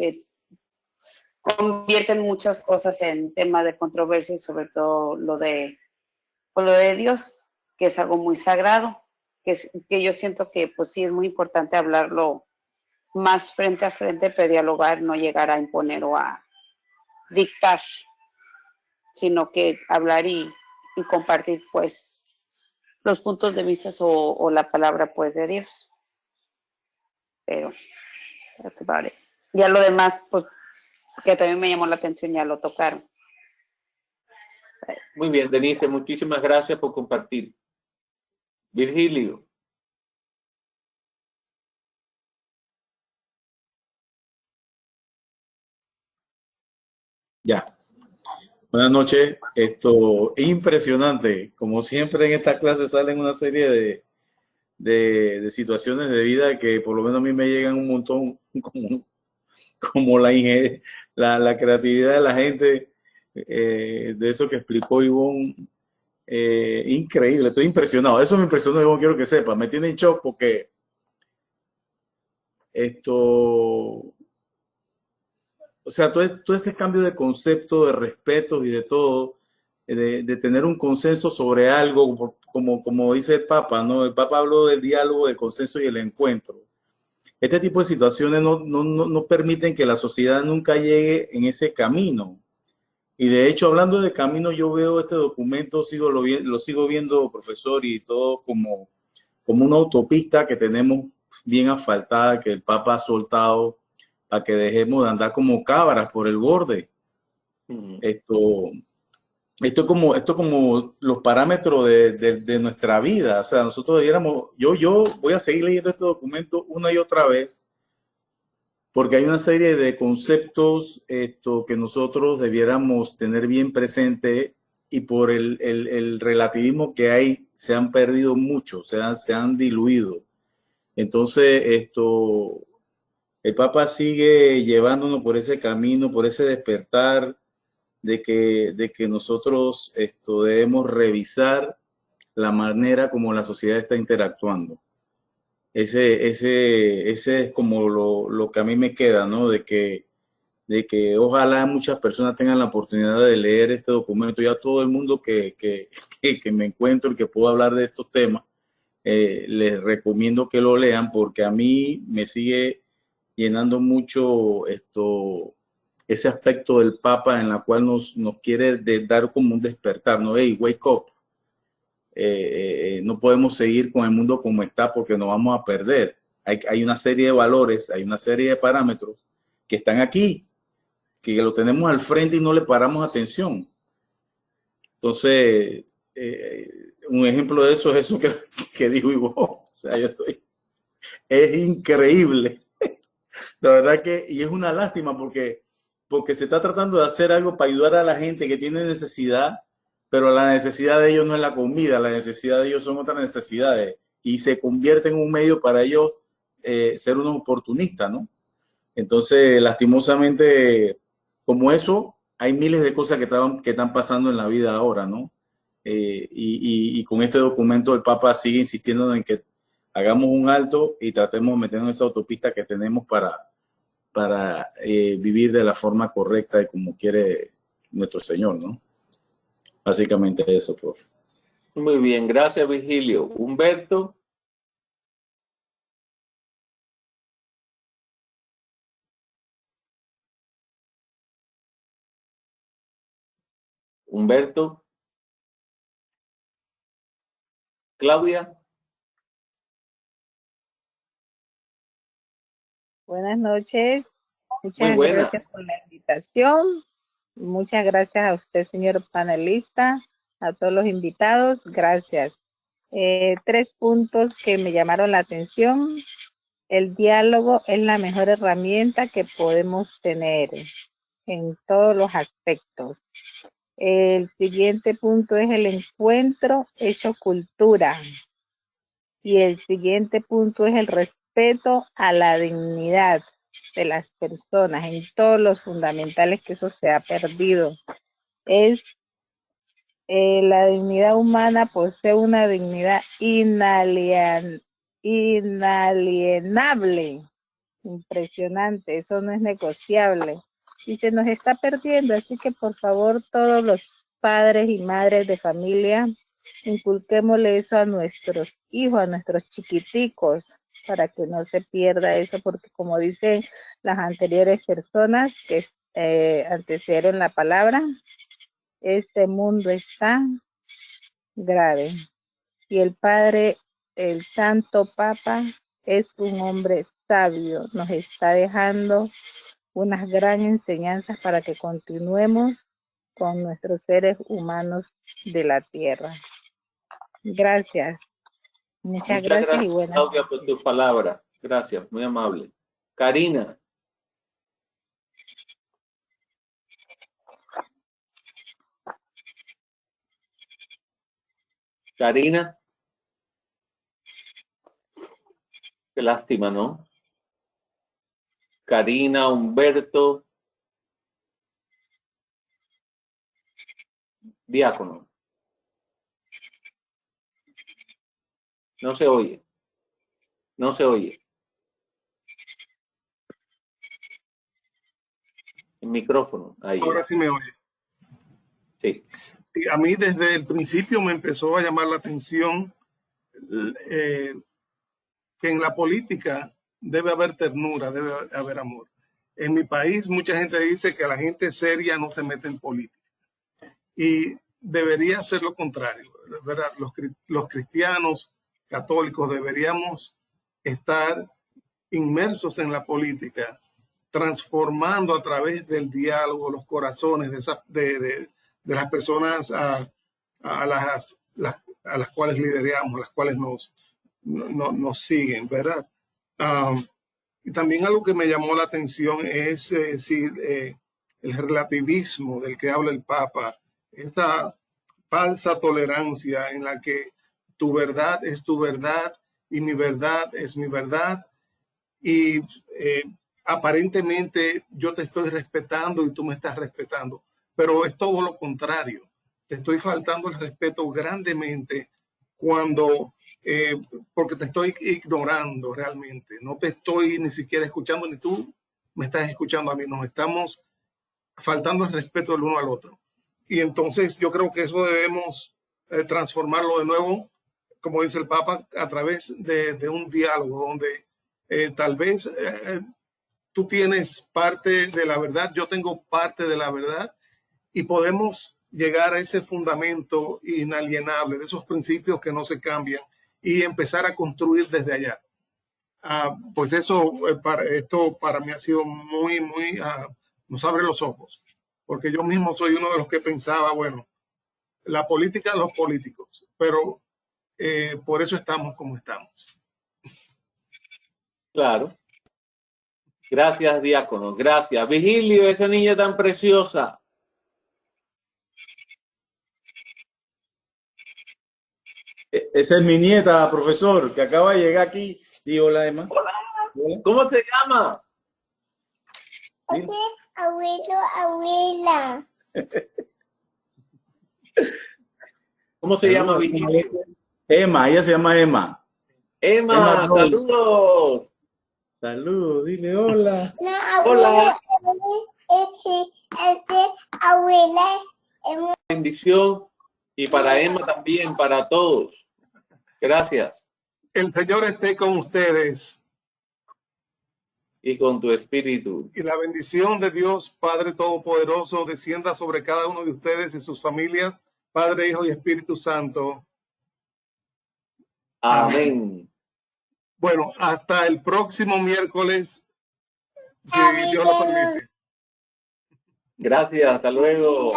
convierten muchas cosas en tema de controversia y sobre todo lo de Dios, que es algo muy sagrado, que yo siento que pues sí es muy importante hablarlo más frente a frente, pero dialogar, no llegar a imponer o a dictar, sino que hablar y compartir pues los puntos de vista o la palabra pues de Dios. Pero that's about it. Ya lo demás, pues, que también me llamó la atención, ya lo tocaron. Muy bien, Denise, muchísimas gracias por compartir. Virgilio. Ya. Buenas noches. Esto es impresionante. Como siempre en esta clase salen una serie de situaciones de vida que por lo menos a mí me llegan un montón, como la creatividad de la gente, de eso que explicó Ivonne. Increíble, estoy impresionado. Eso me impresionó, Ivonne, quiero que sepa. Me tiene en shock porque o sea, todo este cambio de concepto, de respetos y de todo, de tener un consenso sobre algo, como dice el Papa, ¿no? El Papa habló del diálogo, del consenso y el encuentro. Este tipo de situaciones no permiten que la sociedad nunca llegue en ese camino. Y de hecho, hablando de camino, yo veo este documento, lo sigo viendo, profesor, y todo como una autopista que tenemos bien asfaltada, que el Papa ha soltado para que dejemos de andar como cabras por el borde. Esto es como los parámetros de nuestra vida. O sea, nosotros debiéramos, yo voy a seguir leyendo este documento una y otra vez, porque hay una serie de conceptos que nosotros debiéramos tener bien presente, y por el relativismo que hay, se han perdido mucho, se han diluido. Entonces, el Papa sigue llevándonos por ese camino, por ese despertar de que nosotros debemos revisar la manera como la sociedad está interactuando. Ese es como lo que a mí me queda, ¿no? De que ojalá muchas personas tengan la oportunidad de leer este documento. Ya todo el mundo que me encuentro y que puedo hablar de estos temas, les recomiendo que lo lean, porque a mí me sigue llenando mucho ese aspecto del Papa, en la cual nos quiere dar como un despertar, ¿no? Hey, wake up. No podemos seguir con el mundo como está, porque nos vamos a perder. Hay una serie de valores, hay una serie de parámetros que están aquí, que lo tenemos al frente y no le paramos atención. Entonces, un ejemplo de eso es eso que dijo Ivo. O sea, es increíble. La verdad que, y es una lástima porque se está tratando de hacer algo para ayudar a la gente que tiene necesidad, pero la necesidad de ellos no es la comida, la necesidad de ellos son otras necesidades, y se convierte en un medio para ellos ser unos oportunistas, ¿no? Entonces, lastimosamente, como eso, hay miles de cosas que están pasando en la vida ahora, ¿no? Y con este documento el Papa sigue insistiendo en que hagamos un alto y tratemos de meternos en esa autopista que tenemos para vivir de la forma correcta y como quiere nuestro Señor, ¿no? Básicamente eso, profe. Muy bien, gracias, Virgilio. Humberto. Humberto. Claudia. Buenas noches. Muy Muchas buena. gracias por la invitación. Muchas gracias a usted, señor panelista, a todos los invitados. Gracias. 3 puntos que me llamaron la atención. El diálogo es la mejor herramienta que podemos tener en todos los aspectos. El siguiente punto es el encuentro hecho cultura. Y el siguiente punto es el respeto a la dignidad de las personas en todos los fundamentales, que eso se ha perdido. Es la dignidad humana posee una dignidad inalienable. Impresionante, eso no es negociable. y se nos está perdiendo. Así que por favor, todos los padres y madres de familia, inculquémosle eso a nuestros hijos, a nuestros chiquiticos, para que no se pierda eso, porque como dicen las anteriores personas que antecedieron la palabra, este mundo está grave. Y el Padre, el Santo Papa, es un hombre sabio, nos está dejando unas gran enseñanzas para que continuemos con nuestros seres humanos de la tierra. Gracias. Muchas gracias y buenas Claudia, por tus palabras. Gracias, muy amable. Karina. Karina. Qué lástima, ¿no? Karina, Humberto. Diácono. No se oye. No se oye. El micrófono. Ahí. Ahora sí me oye. Sí. Sí, a mí desde el principio me empezó a llamar la atención que en la política debe haber ternura, debe haber amor. En mi país mucha gente dice que la gente seria no se mete en política. Y debería ser lo contrario, ¿verdad? Los cristianos católicos deberíamos estar inmersos en la política, transformando a través del diálogo los corazones de las personas a las cuales lideramos, las cuales nos siguen, ¿verdad? Y también algo que me llamó la atención es el relativismo del que habla el Papa, esta falsa tolerancia en la que tu verdad es tu verdad y mi verdad es mi verdad y aparentemente yo te estoy respetando y tú me estás respetando, pero es todo lo contrario. Te estoy faltando el respeto grandemente porque te estoy ignorando realmente. No te estoy ni siquiera escuchando, ni tú me estás escuchando a mí. Nos estamos faltando el respeto del uno al otro. Y entonces yo creo que eso debemos transformarlo de nuevo, como dice el Papa, a través de un diálogo donde tal vez tú tienes parte de la verdad, yo tengo parte de la verdad y podemos llegar a ese fundamento inalienable de esos principios que no se cambian y empezar a construir desde allá. Pues esto para mí ha sido muy, nos abre los ojos, porque yo mismo soy uno de los que pensaba, bueno, la política de los políticos, pero por eso estamos como estamos. Claro. Gracias, diácono. Gracias. Vigilio, esa niña tan preciosa. Esa es mi nieta, profesor, que acaba de llegar aquí. Sí, hola, Emma. Hola. ¿Cómo se llama? Oye, abuelo, abuela. ¿Cómo se llama, Vigilio? Emma, ella se llama Emma. Emma, saludos. Saludos, dile hola. No, abuelo, Hola. ese abuela. Bendición. Y para Emma también, para todos. Gracias. El Señor esté con ustedes. Y con tu espíritu. Y la bendición de Dios, Padre Todopoderoso, descienda sobre cada uno de ustedes y sus familias, Padre, Hijo y Espíritu Santo. Amén. Bueno, hasta el próximo miércoles, si Dios lo permite. Gracias, hasta luego.